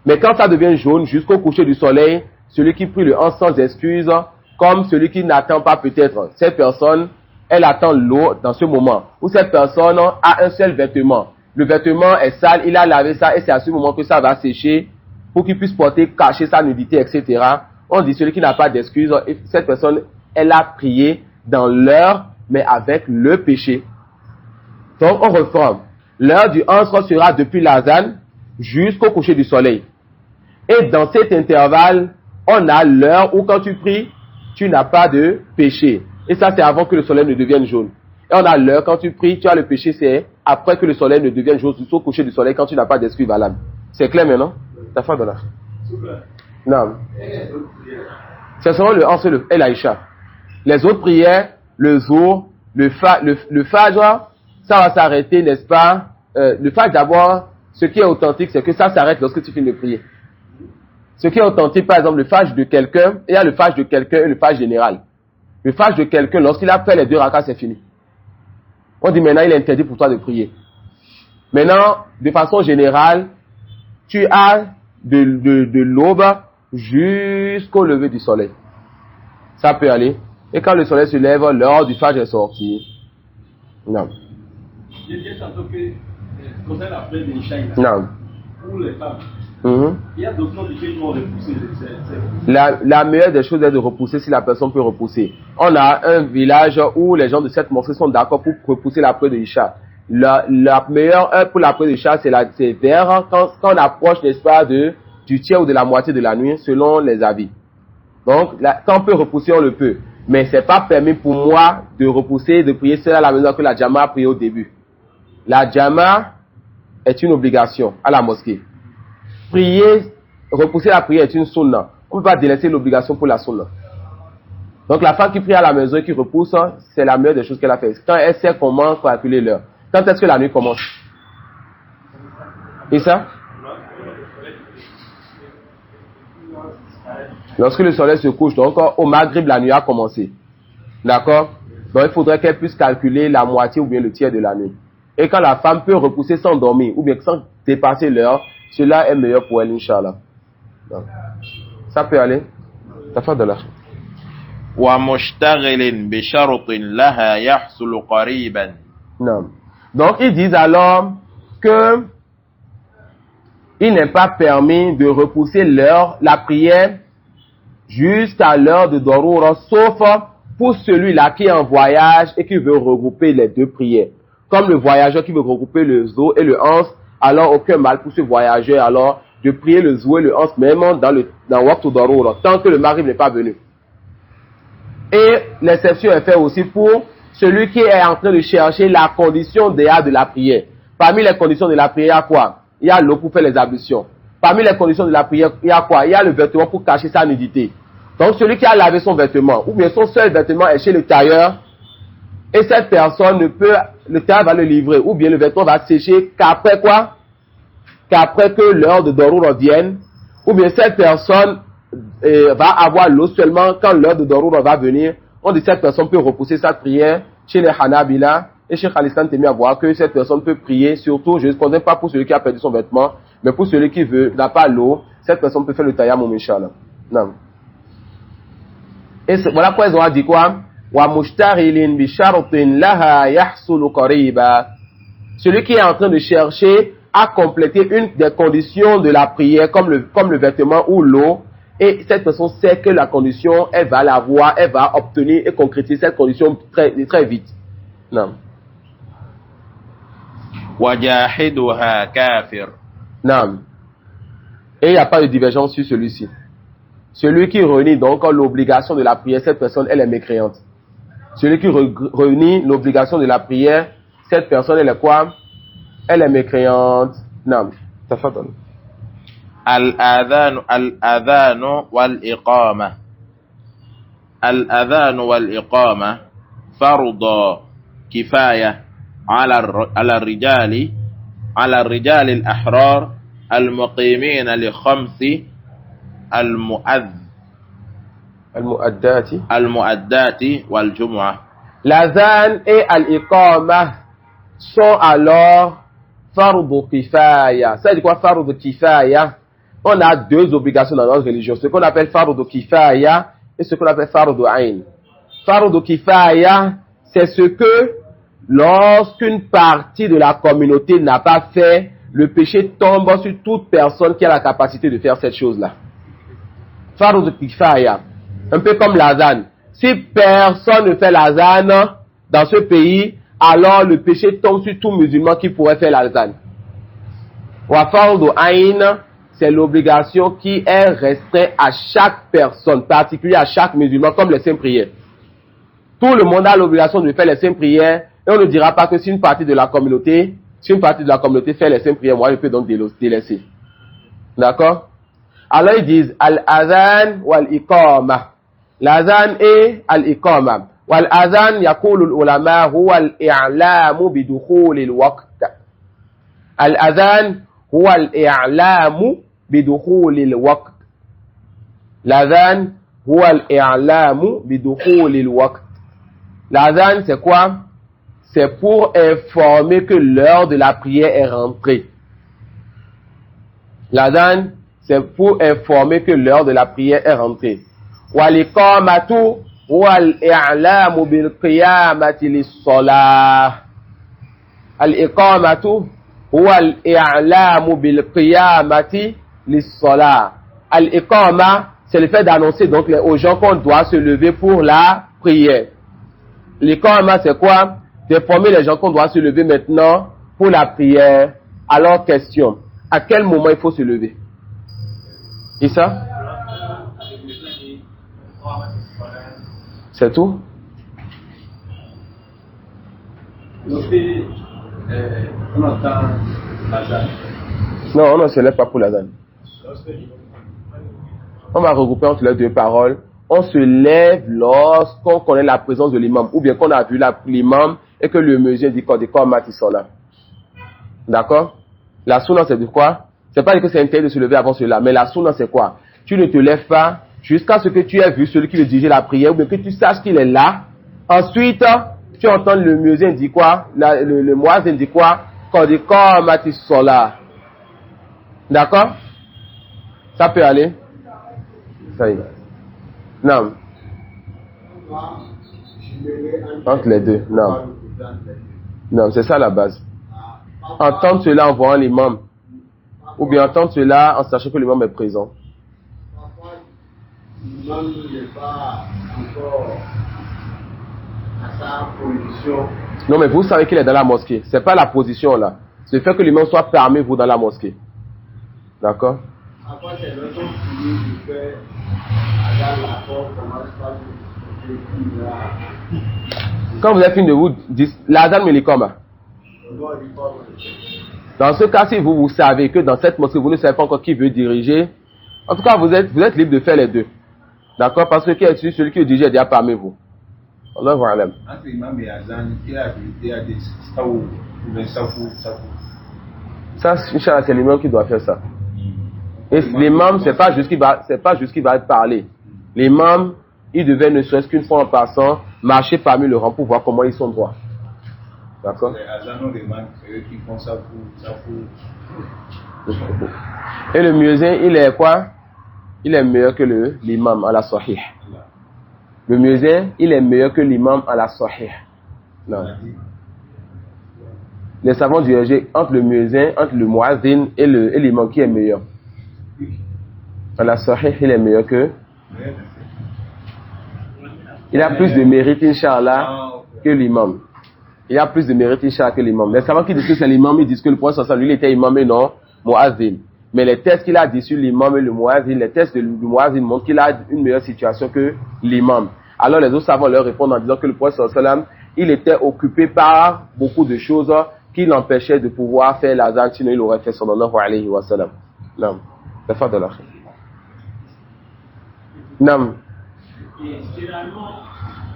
Mais quand ça devient jaune, jusqu'au coucher du soleil, celui qui prie le 11 sans excuse, comme celui qui n'attend pas peut-être, cette personne, elle attend l'eau dans ce moment. Ou cette personne a un seul vêtement. Le vêtement est sale, il a lavé ça et c'est à ce moment que ça va sécher pour qu'il puisse porter, cacher sa nudité, etc. On dit celui qui n'a pas d'excuse, cette personne, elle a prié dans l'heure, mais avec le péché. Donc on reforme. L'heure du 11 sera depuis l'azan jusqu'au coucher du soleil. Et dans cet intervalle, on a l'heure où quand tu pries, tu n'as pas de péché. Et ça, c'est avant que le soleil ne devienne jaune. Et on a l'heure, quand tu pries, tu as le péché, c'est après que le soleil ne devienne jaune, jusqu'au coucher du soleil, quand tu n'as pas d'esprit valable. C'est clair maintenant? Ta fin de là. Non. C'est seulement le 11 et l'Aïcha. Les autres prières, le Zour, le Fajr, ça va s'arrêter, n'est-ce pas? Le Fajr d'abord, ce qui est authentique, c'est que ça s'arrête lorsque tu finis de prier. Ce qui est authentique, par exemple, le Fajr de quelqu'un, il y a le Fajr de quelqu'un et le Fajr général. Le Fajr de quelqu'un, lorsqu'il a fait les 2 rakas, c'est fini. On dit maintenant, il est interdit pour toi de prier. Maintenant, de façon générale, tu as de l'aube jusqu'au lever du soleil. Ça peut aller. Et quand le soleil se lève, l'heure du Fajr est sortie. Non. Je disais tantôt que, concernant la prière de l'Isha, Non. pour les femmes, il y a d'autres choses qui vont repousser. La meilleure des choses est de repousser si la personne peut repousser. On a un village où les gens de cette mosquée sont d'accord pour repousser la prière de l'Isha. La meilleure heure pour la prière de l'Isha, c'est vers quand on approche, n'est-ce pas, du tiers ou de la moitié de la nuit, selon les avis. Donc, quand on peut repousser, on le peut. Mais c'est pas permis pour moi de repousser, de prier seul à la maison que la Jama a prié au début. La Jama est une obligation à la mosquée. Repousser la prière est une sunna. On ne peut pas délaisser l'obligation pour la sunna. Donc la femme qui prie à la maison et qui repousse, c'est la meilleure des choses qu'elle a fait. Quand elle sait comment calculer l'heure. Quand est-ce que la nuit commence? Et ça? Lorsque le soleil se couche, donc au Maghrib, la nuit a commencé. D'accord? Donc il faudrait qu'elle puisse calculer la moitié ou bien le tiers de la nuit. Et quand la femme peut repousser sans dormir ou bien sans dépasser l'heure, cela est meilleur pour elle, Inch'Allah. Donc, ça peut aller. Ça fait de l'argent. ومشتغل بشرط لها يحصل قريبا. Non. Donc ils disent alors que il n'est pas permis de repousser l'heure, la prière, jusqu'à l'heure de Darura, sauf pour celui-là qui est en voyage et qui veut regrouper les deux prières. Comme le voyageur qui veut regrouper le Zo et le Hans, alors aucun mal pour ce voyageur alors de prier le Zo et le Hans même dans Waqt Darura, tant que le Maghrib n'est pas venu. Et l'exception est faite aussi pour celui qui est en train de chercher la condition de la prière. Parmi les conditions de la prière, il y a quoi? Il y a l'eau pour faire les ablutions. Parmi les conditions de la prière, il y a quoi? Il y a le vêtement pour cacher sa nudité. Donc celui qui a lavé son vêtement, ou bien son seul vêtement est chez le tailleur, et cette personne ne peut, le tailleur va le livrer, ou bien le vêtement va sécher qu'après quoi? Qu'après que l'heure de Darura vienne, ou bien cette personne va avoir l'eau seulement quand l'heure de Darura va venir. On dit que cette personne peut repousser sa prière chez les Hanabila, et chez Khalistan Temi à voir que cette personne peut prier, surtout, je ne condamne pas pour celui qui a perdu son vêtement, mais pour celui qui n'a pas l'eau, cette personne peut faire le tayammum, Inch'Allah. Non. Et voilà quoi ils ont dit quoi? Celui qui est en train de chercher à compléter une des conditions de la prière, comme le vêtement ou l'eau, et cette personne sait que la condition, elle va l'avoir, elle va obtenir et concrétiser cette condition très vite. Non. وجاحدها كافر. Non. Et il n'y a pas de divergence sur celui-ci. Celui qui renie donc l'obligation de la prière, cette personne, elle est mécréante. Celui qui renie l'obligation de la prière, cette personne, elle est quoi? Elle est mécréante. Non. تفضل. الأذان والإقامة فرض كفاية على الرجال الأحرار المقيمين لخمس المؤدات والجمعة. L'azan et al-iqama sont alors fardu kifaya. Ça veut dire quoi fardu kifaya? On a deux obligations dans notre religion, ce qu'on appelle fardu kifaya et ce qu'on appelle fardu ayn. Fardu kifaya, c'est ce que lorsqu'une partie de la communauté n'a pas fait, le péché tombe sur toute personne qui a la capacité de faire cette chose-là. Fardu kifaya, un peu comme l'azan. Si personne ne fait l'azan dans ce pays, alors le péché tombe sur tout musulman qui pourrait faire l'azan. Wa fardu ayn, c'est l'obligation qui est restreinte à chaque personne, particulièrement à chaque musulman, comme les 5 prières. Tout le monde a l'obligation de faire les 5 prières, et on ne dira pas que si une partie de la communauté fait les 5 prières, moi je peux donc délaisser. D'accord? Alors ils disent al-azan wal-iqama. L'azan et al-iqama. Wal-azan yaqulu al-ulama huwa al-i'lamu bidukhul al-waqt. Al-azan huwa al-i'lamu bidukhul al-waqt. L'azan huwa al-i'lamu bidukhul al-waqt. L'azan c'est quoi? C'est pour informer que l'heure de la prière est rentrée. L'azan, c'est pour informer que l'heure de la prière est rentrée. Wal-iqamatu wal-i'lamu bil-qiyamati lis-salah. Al-iqamatu wal-i'lamu bil-qiyamati lis-salah. Al-iqama, c'est le fait d'annoncer donc aux gens qu'on doit se lever pour la prière. L'iqama, c'est quoi? D'informer les gens qu'on doit se lever maintenant pour la prière. Alors, question. À quel moment il faut se lever? Et ça? C'est tout? Lorsque on entend l'azan. Non, on ne se lève pas pour l'azan. On va regrouper entre les deux paroles. On se lève lorsqu'on connaît la présence de l'imam, ou bien qu'on a vu l'imam et que le muezzin dit qu'on dit qu'on m'a dit là. D'accord? La sunna c'est de quoi? C'est pas que c'est interdit de se lever avant cela, mais la sunna c'est quoi? tu ne te lèves pas jusqu'à ce que tu aies vu celui qui veut diriger la prière, ou bien que tu saches qu'il est là. Ensuite, tu entends le muezzin dit quoi, le muazzin dit quoi, quand dit qamati sola. D'accord? Ça peut aller? Ça y est. Non. Entre les deux. Non. Non, c'est ça la base. Entendre cela en voyant l'imam. Ou bien entendre cela en sachant que l'imam est présent. L'imam n'est pas encore à sa position. Non, mais vous savez qu'il est dans la mosquée. C'est pas la position là. C'est le fait que l'imam soit parmi vous dans la mosquée. D'accord? Après, c'est le temps qui fait à la porte, commence par quand vous êtes fini de vous dire l'adhan melikoma. Dans ce cas, si vous savez que dans cette mosquée, vous ne savez pas encore qui veut diriger, en tout cas, vous êtes libre de faire les deux. D'accord? Parce que celui qui dirige est déjà parmi vous. Allah wa alam. Entre l'imam et Azan, quelle habilité a des saoud ou des safou? Ça, Inch'Allah, c'est l'imam qui doit faire ça. Et l'imam, c'est pas juste qu'il va parler. L'imam, il devait ne serait-ce qu'une fois en passant, marcher parmi le rang pour voir comment ils sont droits. D'accord? Les Azan ont des mains qui font safou. Et le muezzin, il est quoi? Il est meilleur que l'imam à la sahih. Le muezzin, il est meilleur que l'imam à la sahih. Non. Les savants dirigent entre le muezzin, entre le muazzin et l'imam qui est meilleur. À la sahih, il est meilleur que. Il a plus de mérite, Inch'Allah, que l'imam. Il a plus de mérite, Inch'Allah, que l'imam. Les savants qui disent que c'est l'imam, ils disent que le prophète sallallahu alayhi wa sallam, lui, il était imam et non muazzin. Mais les tests qu'il a dit sur l'imam et le muazzin, les tests du muazzin montrent qu'il a une meilleure situation que l'imam. Alors les autres savants leur répondent en disant que le prophète sallallahu alayhi wa sallam, il était occupé par beaucoup de choses qui l'empêchaient de pouvoir faire l'azan, sinon il aurait fait sallallahu alayhi wa sallam. Non. C'est fait de la fin. Non. Et généralement,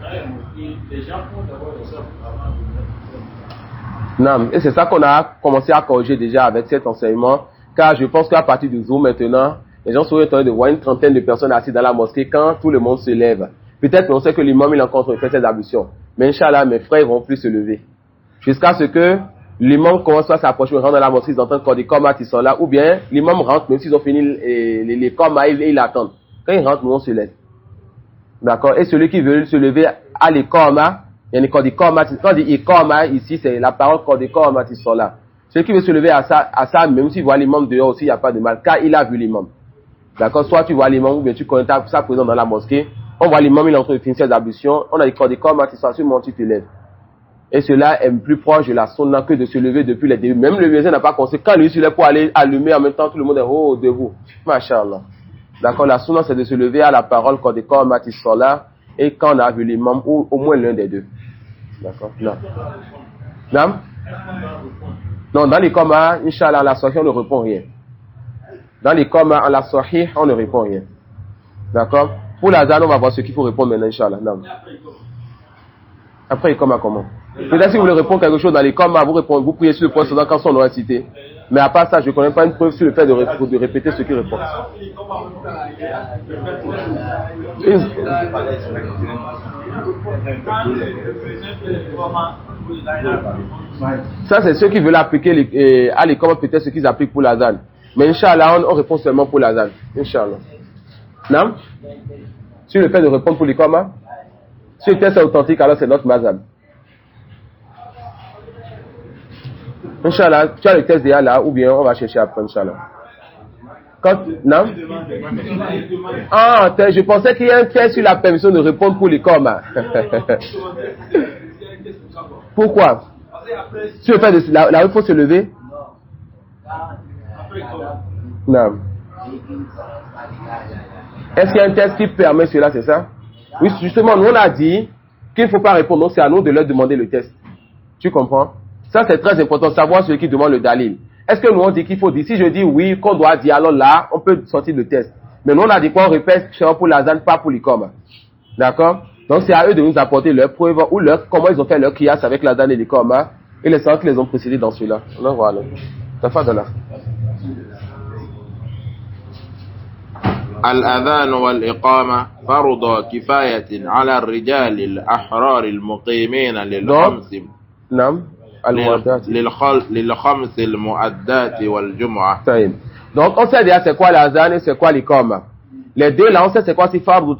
dans les mosquées, les gens font d'abord le sort avant de mettre. Non. Et c'est ça qu'on a commencé à corriger déjà avec cet enseignement. Car je pense qu'à partir du jour maintenant, les gens sont étonnés de voir une trentaine de personnes assises dans la mosquée quand tout le monde se lève. Peut-être qu'on sait que l'imam il est encore en train de faire ses ablutions. Mais Inch'Allah, mes frères ils vont plus se lever. Jusqu'à ce que l'imam commence à s'approcher, rentre dans la mosquée, ils entendent quand des commas ils sont là. Ou bien l'imam rentre, même s'ils ont fini les commas, ils attendent. Quand ils rentrent, nous on se lève. D'accord? Et celui qui veut se lever à les commas, il y a des commas, quand il dit commas ici, c'est la parole quand des commas ils sont là. Celui qui veut se lever à ça, même s'il voit l'imam dehors aussi, il n'y a pas de mal, car il a vu l'imam. D'accord? Soit tu vois l'imam, ou bien tu connais sa présence dans la mosquée, on voit l'imam, il est en train de finir ses ablutions, on a des corps qui sont sûrement tu te lèves. Et cela est plus proche de la sunna que de se lever depuis les débuts. Même le muezzin n'a pas conseillé, quand lui se lève pour aller allumer en même temps, tout le monde est debout. Masha'Allah. D'accord? La sunna c'est de se lever à la parole quand des corps sont là, et quand on a vu l'imam, ou au moins l'un des deux. D'accord? Non. Non? Non, dans les commas, Inch'Allah, en la sahih, on ne répond rien. Dans les commas, en la sahih, on ne répond rien. D'accord? Pour la zane, on va voir ce qu'il faut répondre maintenant, Inch'Allah. Non. Après, les commas, comment? Peut-être si vous voulez répondre quelque chose dans les commas, vous priez sur le point sondant quand on aura cité. Mais à part ça, je ne connais pas une preuve sur le fait de répéter ce qu'il répond. Ça, c'est ceux qui veulent appliquer à l'école, peut-être ce qu'ils appliquent pour la zane. Mais Inch'Allah, on répond seulement pour la zane. Inch'Allah. Non? Sur le fait de répondre pour les commas, si le test est authentique, alors c'est notre mazhab. Inch'Allah, tu as le test déjà là, ou bien on va chercher après, Inch'Allah. Non? Ah, je pensais qu'il y a un test sur la permission de répondre pour les commas. Pourquoi? Si le fait de là où il faut se lever? Non. Est-ce qu'il y a un test qui permet cela, c'est ça? Oui, justement, nous on a dit qu'il ne faut pas répondre, donc c'est à nous de leur demander le test. Tu comprends? Ça c'est très important, savoir celui qui demande le dalil. Est-ce que nous on dit qu'il faut dire? Si je dis oui, qu'on doit dire, alors là, on peut sortir le test. Mais nous on a dit quoi? On répète pour la zane, pas pour l'ikoma. D'accord? Donc c'est à eux de nous apporter leurs preuves ou comment ils ont fait leur qiyas avec la zane et l'ikoma. Et les savants qui les ont précédés dans celui-là. Alors voilà. Ça fait de là. الأذان والإقامة فرض كفاية على الرجال الأحرار المقيمين للخمس نعم المؤدات للخمس المؤدات والجمعة. Donc on sait déjà c'est quoi l'azan et c'est quoi l'ikama. Les deux là on sait c'est quoi c'est fardu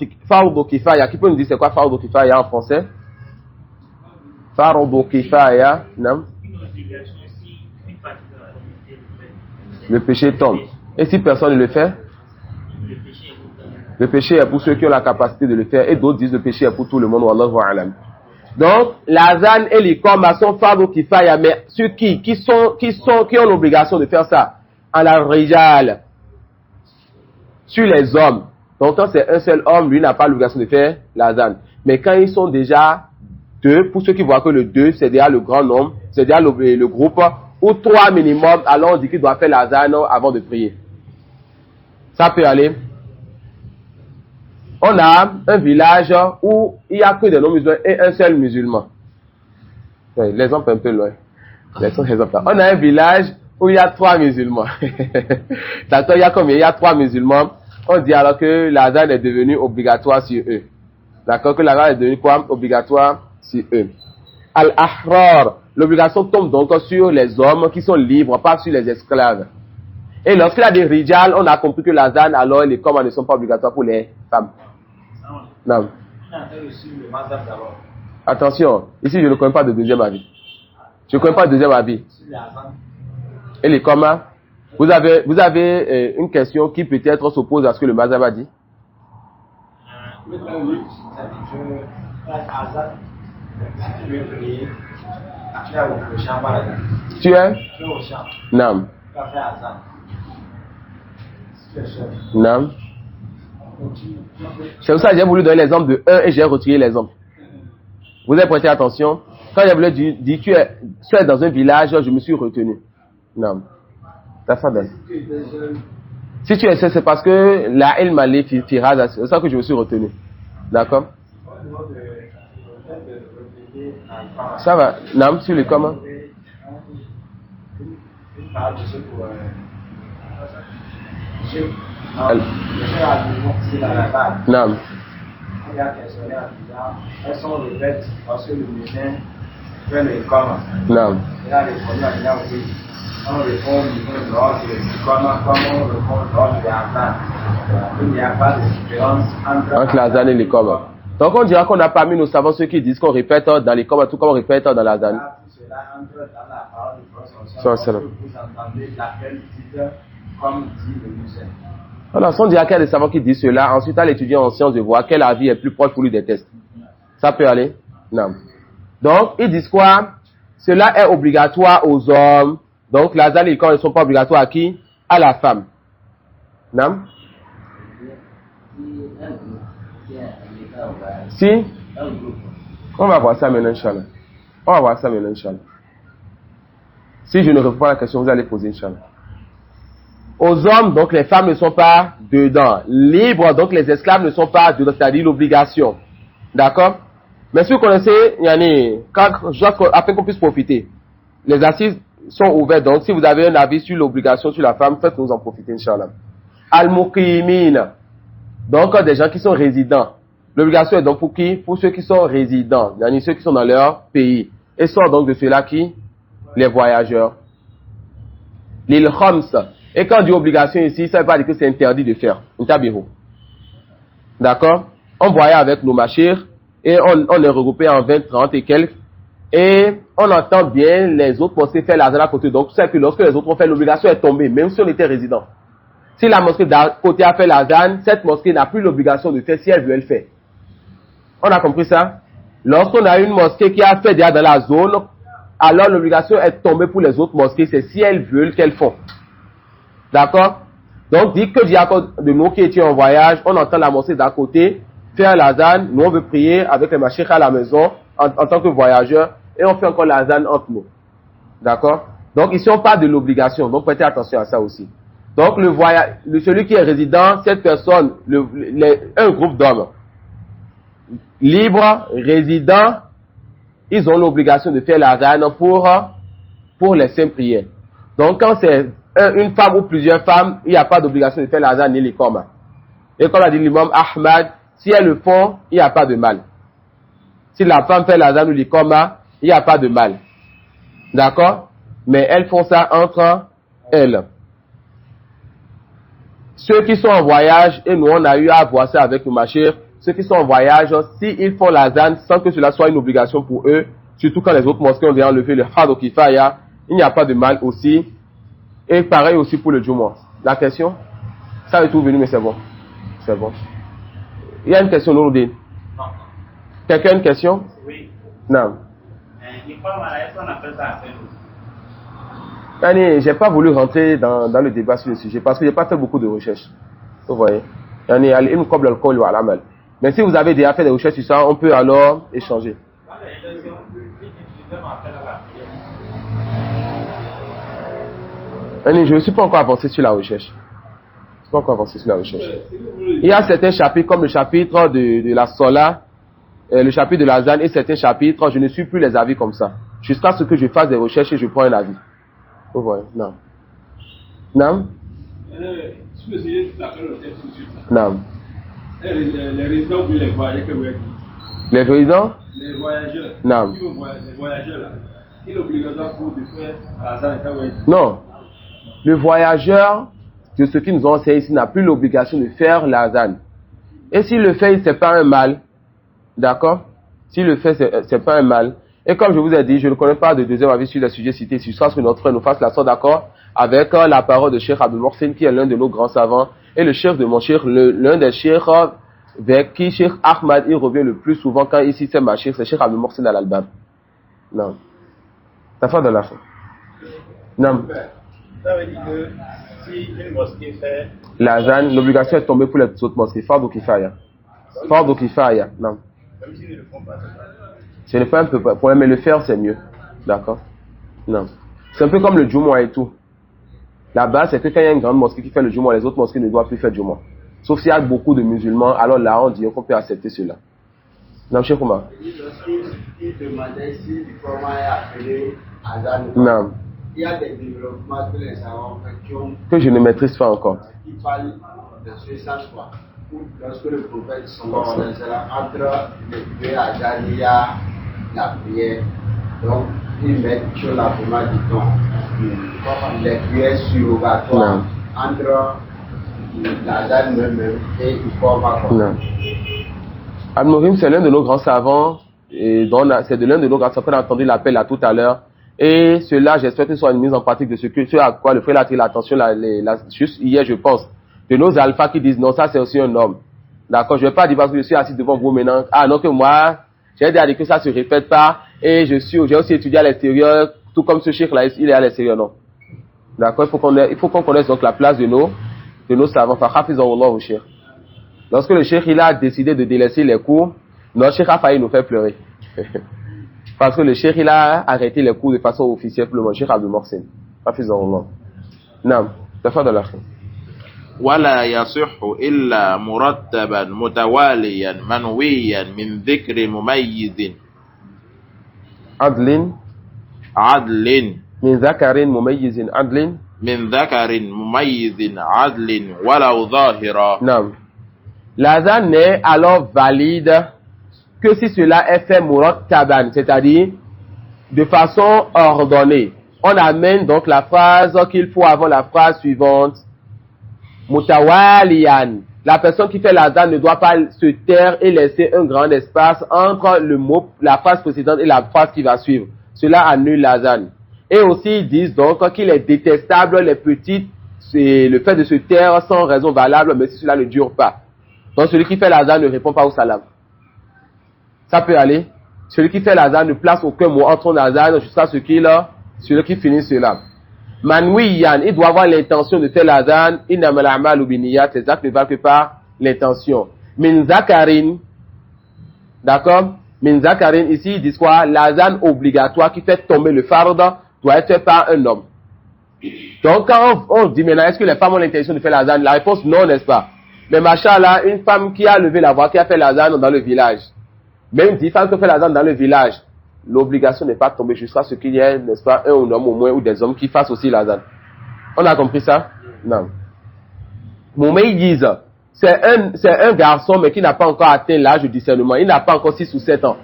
kifaya. Qui peut nous dire c'est quoi fardu kifaya en français? Fardu kifaya, non? Le péché tombe. Et si personne ne le fait? Le péché est pour ceux qui ont la capacité de le faire. Et d'autres disent le péché est pour tout le monde. Wallahu a'lam. Donc, l'azan et l'ikama sont fardu kifaya, mais ceux qui ont l'obligation de faire ça, à la rijal, sur les hommes. Donc, quand c'est un seul homme, lui n'a pas l'obligation de faire l'azan. Mais quand ils sont déjà deux, pour ceux qui voient que le deux, c'est déjà le grand nombre, c'est déjà le groupe, ou trois minimum, alors on dit qu'il doit faire l'azan avant de prier. Ça peut aller. On a un village où il n'y a que des non-musulmans et un seul musulman. Oui, l'exemple est un peu loin. On a un village où il y a 3 musulmans. D'accord, il y a combien? Il y a 3 musulmans. On dit alors que l'azan est devenu obligatoire sur eux. D'accord, que l'azan est devenu quoi? Obligatoire sur eux. Al-Ahrar, l'obligation tombe donc sur les hommes qui sont libres, pas sur les esclaves. Et lorsqu'il y a des rijal, on a compris que l'azan, alors les commandes ne sont pas obligatoires pour les femmes. Non. Attention, ici je ne connais pas de deuxième avis. Je ne connais pas de deuxième avis. Et les communs, vous avez une question qui peut-être s'oppose à ce que le mazhab a dit. Tu es? Non. Non. C'est pour ça que j'ai voulu donner l'exemple de 1 et j'ai retiré l'exemple. Vous avez prêté attention. Quand j'ai voulu dire tu es dans un village, je me suis retenu. Non. Si tu es seul, c'est parce que la ilma li firaz, c'est ça que je me suis retenu. D'accord? Ça va. Non, sur les comment? Non. Elles sont répètes parce que le médecin fait les commandes. Non. Et là, les premiers, on répond lors du comment on répond lors de l'azan. Il n'y a pas de différence entre l'azan et les commandes. Donc on dira qu'on n'a pas mis nos savants ceux qui disent qu'on répète dans les commandes tout comme on répète dans l'azan. Cela entre dans la parole du prophète. Vous entendez l'appel dit comme dit le musulman. Alors, si on dit à quel des savants qui disent cela, ensuite à l'étudiant en sciences de voir quel avis est plus proche pour lui des tests. Ça peut aller? Non. Donc, ils disent quoi? Cela est obligatoire aux hommes. Donc, l'azan et les commandes ne sont pas obligatoires à qui? À la femme. Non? Si? On va voir ça maintenant, Inch'Allah. On va voir ça maintenant, Inch'Allah. Si je ne réponds pas à la question, vous allez poser, Inch'Allah. Aux hommes, donc les femmes ne sont pas dedans. Libres, donc les esclaves ne sont pas dedans, c'est-à-dire l'obligation. D'accord? Mais si vous connaissez, Yanni, afin qu'on puisse profiter, les assises sont ouvertes. Donc si vous avez un avis sur l'obligation sur la femme, faites-nous en profiter, Inch'Allah. Al-Muqimin, donc des gens qui sont résidents. L'obligation est donc pour qui? Pour ceux qui sont résidents, Yanni, ceux qui sont dans leur pays. Et sont donc de ceux-là qui? Les voyageurs. L'île Khams. Et quand on dit obligation ici, ça ne veut pas dire que c'est interdit de faire. D'accord? On voyait avec nos machires et on est regroupé en 20, 30 et quelques. Et on entend bien les autres mosquées faire l'azan à côté. Donc, c'est que lorsque les autres ont fait, l'obligation est tombée, même si on était résident. Si la mosquée d'à côté a fait l'azan, cette mosquée n'a plus l'obligation de faire si elle veut le faire. On a compris ça? Lorsqu'on a une mosquée qui a fait déjà dans la zone, alors l'obligation est tombée pour les autres mosquées. C'est si elles veulent qu'elles font. D'accord? Donc, dit que diacre de nous qui étions en voyage, on entend la mosquée d'à côté, faire l'azan, nous on veut prier avec les machines à la maison, en tant que voyageurs, et on fait encore l'azan entre nous. D'accord? Donc, ici on parle de l'obligation, donc prêtez attention à ça aussi. Donc, celui qui est résident, cette personne, un groupe d'hommes, libres, résidents, ils ont l'obligation de faire l'azan pour les saintes prières. Donc, quand c'est une femme ou plusieurs femmes, il n'y a pas d'obligation de faire l'azan ni les communs. Et comme l'a dit l'imam Ahmad, si elles le font, il n'y a pas de mal. Si la femme fait l'azan ou l'ikoma, il n'y a pas de mal. D'accord? Mais elles font ça entre elles. Ceux qui sont en voyage, et nous on a eu à voir ça avec nos machines, ceux qui sont en voyage, s'ils font l'azan sans que cela soit une obligation pour eux, surtout quand les autres mosquées ont déjà enlevé le fardo kifaya, il n'y a pas de mal aussi. Et pareil aussi pour le Jumu'ah. La question? Ça est tout venu, mais c'est bon. C'est bon. Il y a une question, Nouroudine. Non. Quelqu'un a une question? Oui. Non. Est-ce qu'on appelle ça appel? J'ai pas voulu rentrer dans le débat sur le sujet parce que j'ai pas fait beaucoup de recherches. Vous voyez. Mais si vous avez déjà fait des recherches sur ça, on peut alors échanger. Je ne suis pas encore avancé sur la recherche. Il y a certains chapitres comme le chapitre de la Sola, le chapitre de la Zan et certains chapitres, je ne suis plus les avis comme ça. Jusqu'à ce que je fasse des recherches et je prends un avis. Vous voyez. Non. Non. Sur le sujet de la tout de suite. Non. Les résidents ou les voyageurs que vous êtes. Les résidents? Les voyageurs. Non. Les voyageurs là. Il est obligatoire pour de faire l'azan quand vous êtes. Non. Le voyageur, de ce qui nous ont enseigné ici, n'a plus l'obligation de faire l'azan. Et s'il le fait, c'est pas un mal. D'accord? S'il le fait, c'est pas un mal. Et comme je vous ai dit, je ne connais pas de deuxième avis sur le sujet cité. Si ce que notre frère nous fasse la sorte d'accord avec la parole de Cheikh Abdul Mohsin, qui est l'un de nos grands savants, et le chef de mon cheikh, l'un des cheikhs vers qui Cheikh Ahmad il revient le plus souvent quand ici c'est ma cheikh, c'est Cheikh Abdul Mohsin al-Albab. Non. Ça fait de la fin. Non. Ça veut dire que si une mosquée fait l'azan, l'obligation est tombée pour les autres mosquées. Fardu kifaya. Fardu kifaya. Non. même s'ils ne le font pas, Ce n'est pas un peu problème, mais le faire c'est mieux. D'accord? Non. C'est un peu comme le Jumu'ah et tout. Là-bas, c'est que quand il y a une grande mosquée qui fait le Jumu'ah, les autres mosquées ne doivent plus faire le Jumu'ah. Sauf s'il y a beaucoup de musulmans, alors là, on dit qu'on peut accepter cela. Non, Cheikh Oumar. Il demandait si le format est appelé Azan. Non. Il y a des développements que les savants Que je ne maîtrise pas encore. qui parlent de ce sens, quoi. Lorsque le prophète entre le prière Azan, il y a la prière. Donc, ils mettent sur la format du temps les prières surrogatoires entre l'Azan même et le format. Non. Al-Mourim, c'est l'un de nos grands savants, et c'est de l'un de nos grands savants qu'on a entendu l'appel là tout à l'heure. Et cela, j'espère que ce soit une mise en pratique de ce à quoi le frère a attiré l'attention juste hier, je pense, de nos alphas qui disent non, ça c'est aussi un homme. D'accord, je ne vais pas dire parce que je suis assis devant vous maintenant. Ah non, que moi, j'ai dit que ça se répète pas, et j'ai aussi étudié à l'extérieur, tout comme ce cheikh là, il est à l'extérieur, non. D'accord, il faut qu'on connaisse donc la place de nos savants. Fahafizahullah au cheikh. Lorsque le cheikh il a décidé de délaisser les cours, notre cheikh a failli nous faire pleurer. Parce que le cheikh il a arrêté les cours de façon officielle pour le cheikh Abdul Mohsin. Hafizahullah. Naam, tafadhal akhi. ولا يصح إلا مرتبا متواليا منويا من ذكر مميز عدل من ذكر مميز عدل من ذكر مميز عدل ولو ظاهرا. Non. L'azan n'est alors valide que si cela est fait murattaban, c'est-à-dire de façon ordonnée. On amène donc la phrase qu'il faut avant la phrase suivante. Mutawaliyan. La personne qui fait l'azan ne doit pas se taire et laisser un grand espace entre le mot, la phrase précédente et la phrase qui va suivre. Cela annule l'azan. Et aussi, ils disent donc qu'il est détestable les petites, c'est le fait de se taire sans raison valable, mais si cela ne dure pas. Donc celui qui fait l'azan ne répond pas au salam. Ça peut aller. Celui qui fait l'azan ne place aucun mot entre son azan jusqu'à ce celui qui finit cela. Manwiyan, il doit avoir l'intention de faire l'azan. Innamal a'malu binniyat, ces actes ne valent que par l'intention. Min zakarin, d'accord? Min zakarin, ici ils disent quoi? L'azan obligatoire qui fait tomber le farda doit être fait par un homme. Donc quand on dit maintenant, est-ce que les femmes ont l'intention de faire l'azan? La réponse non, n'est-ce pas? Mais machallah, une femme qui a levé la voix, qui a fait l'azan dans le village. Même 10 femmes qui ont fait l'azan dans le village, l'obligation n'est pas tombée jusqu'à ce qu'il y ait, n'est-ce pas, un homme au moins ou des hommes qui fassent aussi l'azan. On a compris ça? Non. Mumayyiz, c'est un garçon, mais qui n'a pas encore atteint l'âge de discernement. Il n'a pas encore 6 ou 7 ans.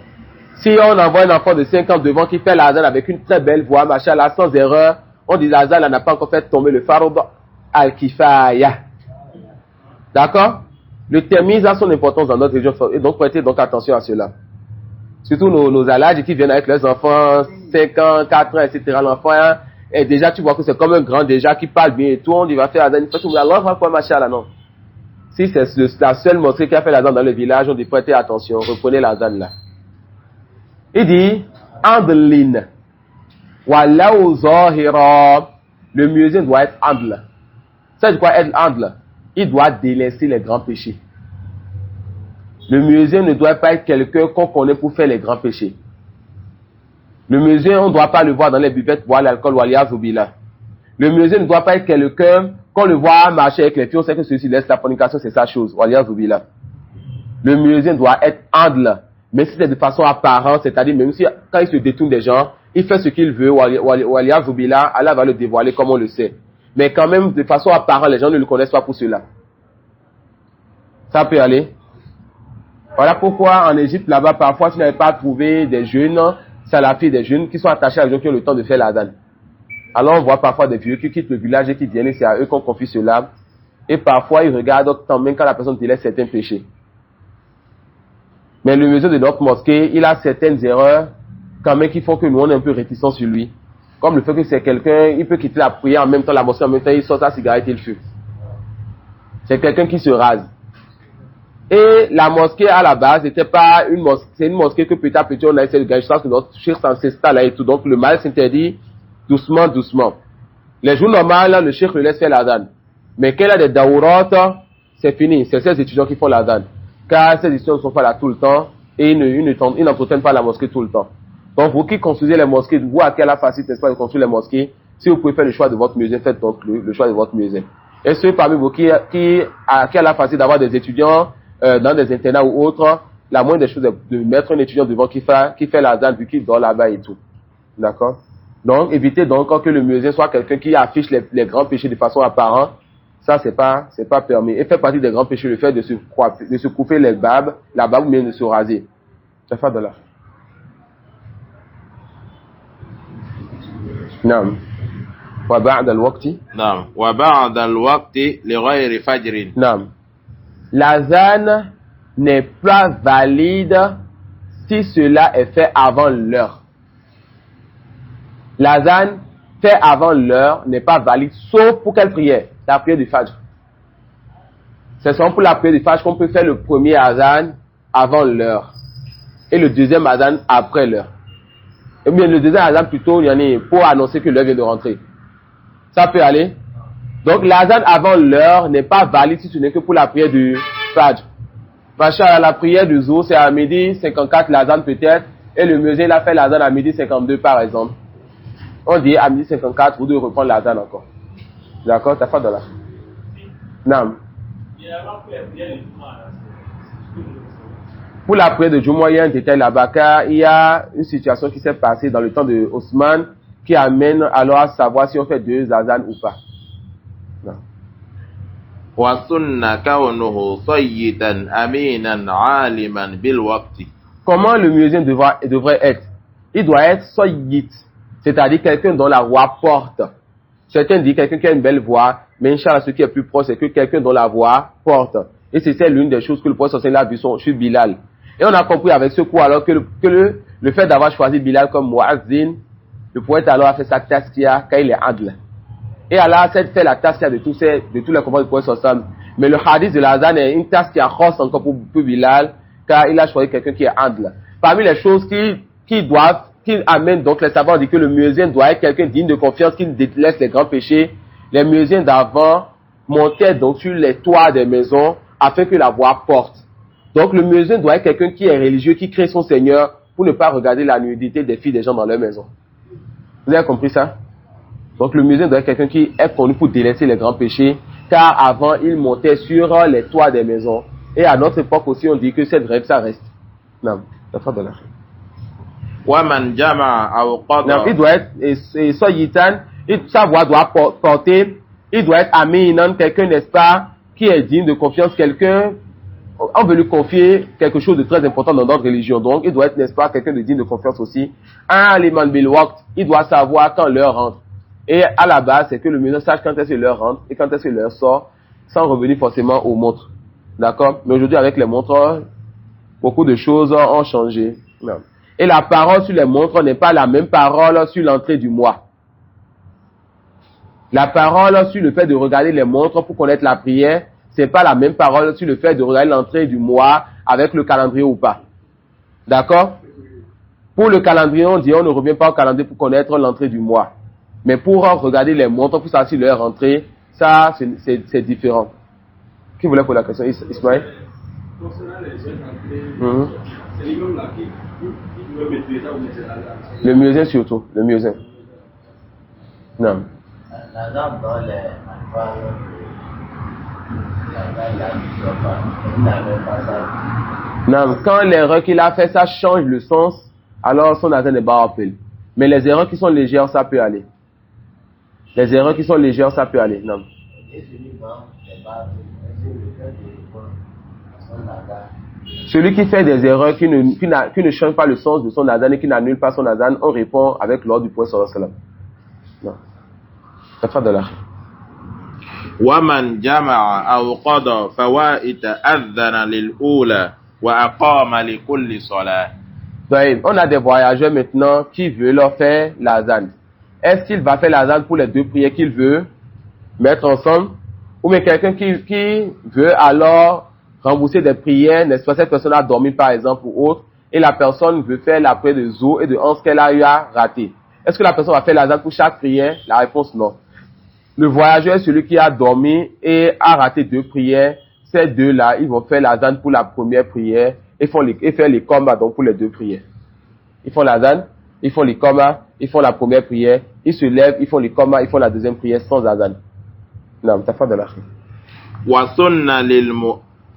Si on envoie un enfant de 5 ans devant qui fait l'azan avec une très belle voix, machallah, sans erreur, on dit l'azan n'a pas encore fait tomber le farod al-kifaya. D'accord? Le termise a son importance dans notre région, et donc prêtez donc attention à cela. Surtout nos alhaji qui viennent avec leurs enfants, 5 ans, 4 ans, etc. L'enfant, hein, et déjà tu vois que c'est comme un grand déjà qui parle bien et tout, on dit va faire l'azan, il fait tout, Allah va quoi, machallah, non. Si c'est la seule mosquée qui a fait l'azan dans le village, on dit prêtez attention, reprenez l'azan là. Il dit, Andlin, Walau Zahira, le muezzin doit être Andl. Ça veut dire quoi être Andl? Il doit délaisser les grands péchés. Le muezzin ne doit pas être quelqu'un qu'on connaît pour faire les grands péchés. Le muezzin, on ne doit pas le voir dans les buvettes boire l'alcool ou aliazubila. Le muezzin ne doit pas être quelqu'un qu'on le voit marcher avec les filles, on sait que celui-ci laisse la fornication, c'est sa chose, aliazubila. Le muezzin doit être Andl. Mais si c'est de façon apparente, c'est-à-dire même si quand il se détourne des gens, il fait ce qu'il veut, ou aliazubila, Allah va le dévoiler comme on le sait. Mais quand même, de façon apparente, les gens ne le connaissent pas pour cela. Ça peut aller. Voilà pourquoi en Égypte, là-bas, parfois, tu n'avais pas trouvé des jeunes, salafis, des jeunes qui sont attachés à des gens qui ont le temps de faire l'adhan. Alors on voit parfois des vieux qui quittent le village et qui viennent, et c'est à eux qu'on confie cela. Et parfois, ils regardent tant même quand la personne délaisse certains péchés. Mais le muezzin de notre mosquée, il a certaines erreurs, quand même, qui font que nous, on est un peu réticents sur lui. Comme le fait que c'est quelqu'un, il peut quitter la prière en même temps, la mosquée en même temps, il sort sa cigarette et il fume. C'est quelqu'un qui se rase. Et la mosquée, à la base, n'était pas une mosquée, c'est une mosquée que petit à petit, on a essayé de gagner. Je pense que notre cheikh s'installe là et tout. Donc, le mal s'interdit doucement, doucement. Les jours normaux, le cheikh le laisse faire l'adhan. Mais quand il a des daourat, c'est fini. C'est ces étudiants qui font l'adhan. Car ces étudiants ne sont pas là tout le temps et ils n'entretiennent pas la mosquée tout le temps. Donc, vous qui construisez les mosquées, vous à quelle facilité n'est-ce pas de construire les mosquées, si vous pouvez faire le choix de votre muezzin, faites donc le choix de votre muezzin. Et ceux parmi vous qui a la facilité d'avoir des étudiants dans des internats ou autres, la moindre des choses est de mettre un étudiant devant qui fait l'adhan vu qu'il dort là-bas et tout. D'accord? Donc, évitez donc que le muezzin soit quelqu'un qui affiche les grands péchés de façon apparente. Ça, c'est pas permis. Et fait partie des grands péchés le fait de se couper la barbe ou bien de se raser. Ça fait de là. نعم وبعد الوقت نعم وبعد الوقت لغير فجر نعم l'azan n'est pas valide si cela est fait avant l'heure. L'azan fait avant l'heure n'est pas valide sauf pour quelle prière? La prière du Fajr. C'est seulement pour la prière du Fajr qu'on peut faire le premier azan avant l'heure et le deuxième azan après l'heure. Et bien le deuxième azan plutôt, il y en a pour annoncer que l'heure vient de rentrer. Ça peut aller. Donc l'azan avant l'heure n'est pas valide si ce n'est que pour la prière du Fajr. Machallah, la prière du Zohr c'est à midi 54 l'azan peut-être, et le muezzin a fait l'azan à midi 52 par exemple. On dit à midi 54, vous devez reprendre l'azan encore. D'accord, t'as pas de là. Non. Pour la prière de Jumu'ah, il y a un détail là-bas, car il y a une situation qui s'est passée dans le temps de Osman qui amène alors à savoir si on fait 2 azans ou pas. Non. وَسُنَّ كَوْنُهُ صَيِّدًا أَمِينًا عَالِمًا بِالْوَقْتِ. Comment le muezzin devrait être? Il doit être sayyid, c'est-à-dire quelqu'un dont la voix porte. Certains disent quelqu'un qui a une belle voix, mais Inch'Allah, ce qui est plus proche, c'est que quelqu'un dont la voix porte. Et c'est l'une des choses que le prophète a vu sur Bilal. Et on a compris avec ce coup alors que le fait d'avoir choisi Bilal comme Muazzin, le prophète alors a fait sa taskia quand il est adl. Et Allah a fait la taskia de tous les compagnons du prophète. Mais le hadith de l'azan est une taskia grosse encore pour Bilal, car il a choisi quelqu'un qui est adl. Parmi les choses qui amènent donc les savants dit que le muezzin doit être quelqu'un digne de confiance, qui délaisse les grands péchés. Les muezzins d'avant montaient donc sur les toits des maisons afin que la voix porte. Donc le muezzin doit être quelqu'un qui est religieux, qui crée son Seigneur pour ne pas regarder la nudité des filles des gens dans leur maison. Vous avez compris ça? Donc le muezzin doit être quelqu'un qui est connu pour délaisser les grands péchés, car avant il montait sur les toits des maisons. Et à notre époque aussi on dit que cette règle ça reste. Non, ça fera de la وَمَنْ جَمَعَ أَوْ قَضَى. Il doit être soyitan, sa voix doit porter, il doit être aminan, quelqu'un n'est-ce pas qui est digne de confiance, quelqu'un, on veut lui confier quelque chose de très important dans notre religion. Donc, il doit être, n'est-ce pas, quelqu'un de digne de confiance aussi. Un liman bil waqt, il doit savoir quand l'heure rentre. Et à la base, c'est que le muezzin sache quand est-ce que l'heure rentre et quand est-ce que l'heure sort, sans revenir forcément aux montres. D'accord? Mais aujourd'hui, avec les montres, beaucoup de choses ont changé. Non. Et la parole sur les montres n'est pas la même parole sur l'entrée du mois. La parole sur le fait de regarder les montres pour connaître la prière, c'est pas la même parole sur le fait de regarder l'entrée du mois avec le calendrier ou pas. D'accord? Pour le calendrier, on dit on ne revient pas au calendrier pour connaître l'entrée du mois. Mais pour regarder les montres, pour savoir si l'heure est rentrée, ça, c'est différent. Qui voulait poser la question? Ismaël? Concernant les jeunes, c'est l'imam là qui doit maîtriser ça ou maîtriser ça. Le muezzin surtout, le muezzin. Non. La dame dans les Non, quand l'erreur qu'il a fait, ça change le sens, alors son azan n'est pas rappelé. Mais les erreurs qui sont légères, ça peut aller. Les erreurs qui sont légères, ça peut aller. Non. Celui qui fait des erreurs, qui ne change pas le sens de son azan et qui n'annule pas son azan, on répond avec l'ordre du prophète sallallahu alayhi wa sallam. Non. Ça fait de la ومن جمع أو قضى فوائت أذن للأولى وأقام لكل صلاة. On a des voyageurs maintenant qui veulent leur faire l'azan. Est-ce qu'il va faire l'azan pour les deux prières qu'il veut mettre ensemble? Ou bien quelqu'un qui veut alors rembourser des prières, n'est-ce pas, cette personne a dormi par exemple ou autre, et la personne veut faire la prière de Zohr et de Hans qu'elle a eu à rater. Est-ce que la personne va faire l'azan pour chaque prière? La réponse non. Le voyageur est celui qui a dormi et a raté deux prières. Ces deux-là, ils vont faire l'azan pour la première prière et faire les combats donc pour les deux prières. Ils font l'azan, ils font les combats, ils font la première prière, ils se lèvent, ils font les combats, ils font la deuxième prière sans azan. Non, t'as pas de la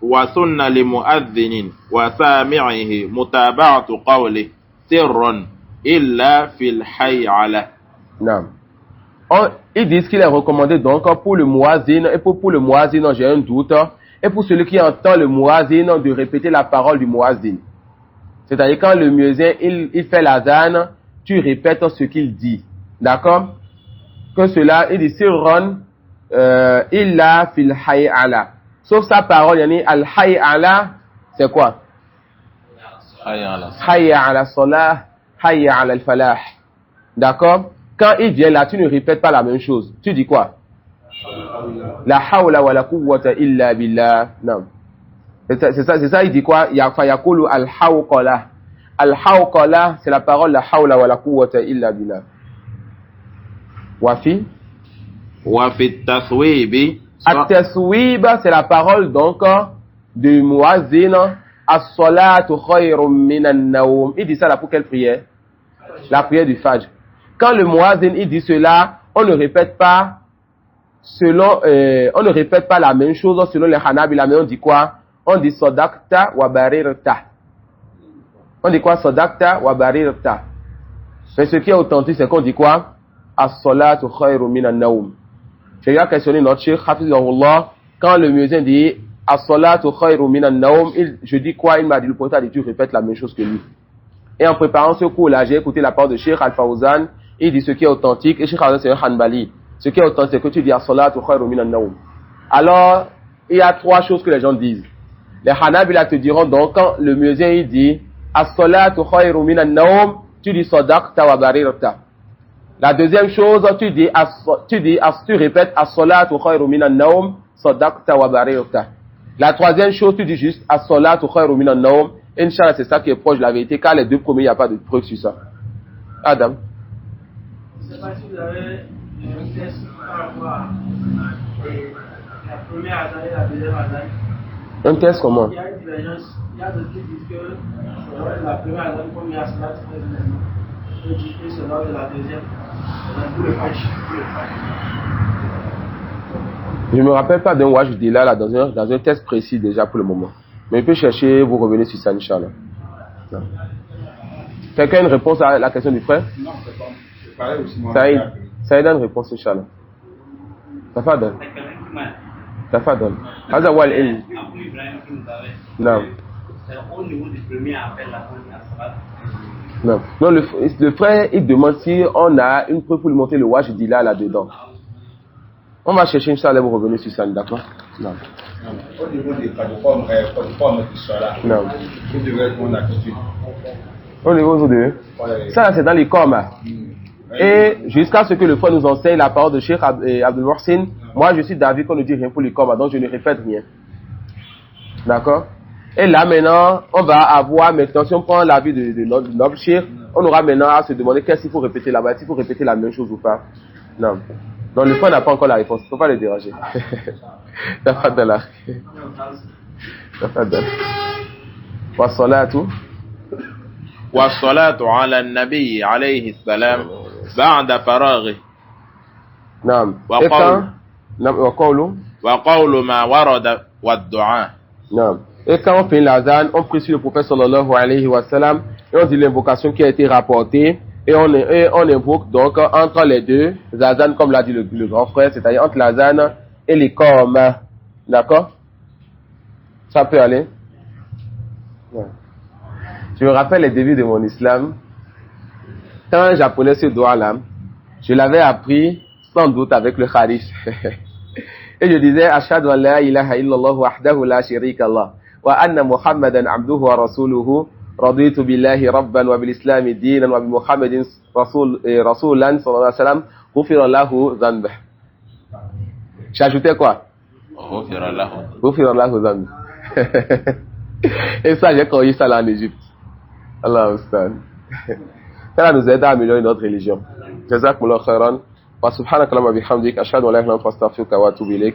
وسن لمؤذن وسامعه متابعة قوله سرا إلا في الحي على. Non. Ils disent qu'il est recommandé donc pour le muazzin et pour le muazzin, j'ai un doute, et pour celui qui entend le muazzin de répéter la parole du muazzin. C'est-à-dire quand le muazzin il fait l'azan, tu répètes ce qu'il dit. D'accord? Que cela, il dit sirran illa fil hayy ala. Sauf sa parole, yani al hayy ala, c'est quoi? Hayy ala salah, hayy ala al falah. D'accord? Quand il vient là, tu ne répètes pas la même chose. Tu dis quoi? La hawla wa la quwwata illa billah. Non. C'est ça, il dit quoi? Yakulu al-hawqala. Al-hawqala, c'est la parole la hawla wa la quwwata illa billah. Wafi? Wafi taswibi. At-taswib, c'est la parole donc du muazzin. As-salatu khayrun minan nawm. Il dit ça là pour quelle prière? La prière du Fajr. Quand le muazzin il dit cela, on ne répète pas la même chose selon les Hanabila, mais on dit quoi? On dit sadaqta wa barirta. On dit quoi? Sadaqta wa barirta. Mais ce qui est authentique, c'est qu'on dit quoi? As-salatu khayru minan nawm. J'ai déjà questionné notre cheikh hafizahullah, quand le muezzin dit as-salatu khayru minan nawm, je dis quoi? Il m'a dit, le prophète a dit, tu répètes la même chose que lui. Et en préparant ce cours-là, j'ai écouté la parole de Cheikh Al-Fawzan. Il dit ce qui est authentique. Et Cheikh Al-Fawzan, c'est un Hanbali. Ce qui est authentique, c'est que tu dis as-salatu khayru minan nawm. Alors, il y a trois choses que les gens disent. Les Hanabila te diront donc, quand le muezzin il dit as-salatu khayru minan nawm, tu dis sadaqta wa barirta. La deuxième chose, tu répètes as-salatu khayru minan nawm, sadaqta wa barirta. La troisième chose, tu dis juste as-salatu khayru minan nawm. Inch'Allah, c'est ça qui est proche de la vérité, car les deux premiers, il n'y a pas de preuve sur ça. Adam. Je ne sais pas si vous avez un test par rapport à la première azan et la deuxième azan. Un test comment? Il y a une divergence. Il y a d'autres qui disent que la première azan, comme il y a cela, et c'est lors de la deuxième. Pour le Fajr. Je ne me rappelle pas d'un wajh là dans un test précis déjà pour le moment. Mais je peux chercher, vous revenez sur ça, Inch'Allah. Quelqu'un a une réponse à la question du frère? Non, c'est pareil aussi. Saïd a une réponse, Inch'Allah. Ça fait Adam. تفضل. هذا هو العلم. نعم. Non. Non, le frère, il demande si on a une preuve pour lui montrer le wajh d'Ila là-dedans. On va chercher une salle pour revenir sur ça, d'accord? Non. Au niveau des formes qui sont là, Non. vous devez répondre à la question. Au niveau de... Ça, c'est dans les corps. Et jusqu'à ce que le frère nous enseigne la parole de Cheikh Abdul Mohsin, moi je suis d'avis qu'on ne dit rien pour les corps, donc je ne répète rien. D'accord? Et là maintenant, on va avoir, maintenant si on prend l'avis de notre Cheikh, on aura maintenant à se demander qu'est-ce qu'il faut répéter là-bas, s'il faut répéter la même chose ou pas. Non. Donc le frère n'a pas encore la réponse, il ne faut pas le déranger. Tafadala. Tafadala. Wa salatu. والصلاة على النبي عليه السلام بعد فراغه. نعم. وقول ما ورد والدعاء. نعم. Et quand on fait l'azan, on prie sur le prophète sallallahu alayhi wa sallam et on dit l'invocation qui a été rapportée et on invoque donc entre les deux azan comme l'a dit le grand frère, c'est-à-dire entre l'azan et les corps. D'accord? Ça peut aller? Ouais. Je me rappelle les débuts de mon islam. Quand j'apprenais ce doigt-là, je l'avais appris sans doute avec le hadith. Et je disais, Ashhadu an la ilaha illallah wahdahu la sharika lah. Wa anna Muhammadan abduhu wa rasuluhu. Raditu billahi rabban wa bil islami dinan wa bi Muhammadin rasulan sallallahu alayhi wa sallam. Ghufira lahu dhanbah. J'ajoutais quoi? Ghufira lahu dhanbah. Et ça, j'ai corrigé ça là en Égypte. Allah Ustad. Ça nous aide à améliorer notre religion. Jazakumullah khairan. Wa subhanaka wa bihamdik ashhadu an la ilaha illa anta astaghfiruka wa atubu ilayk.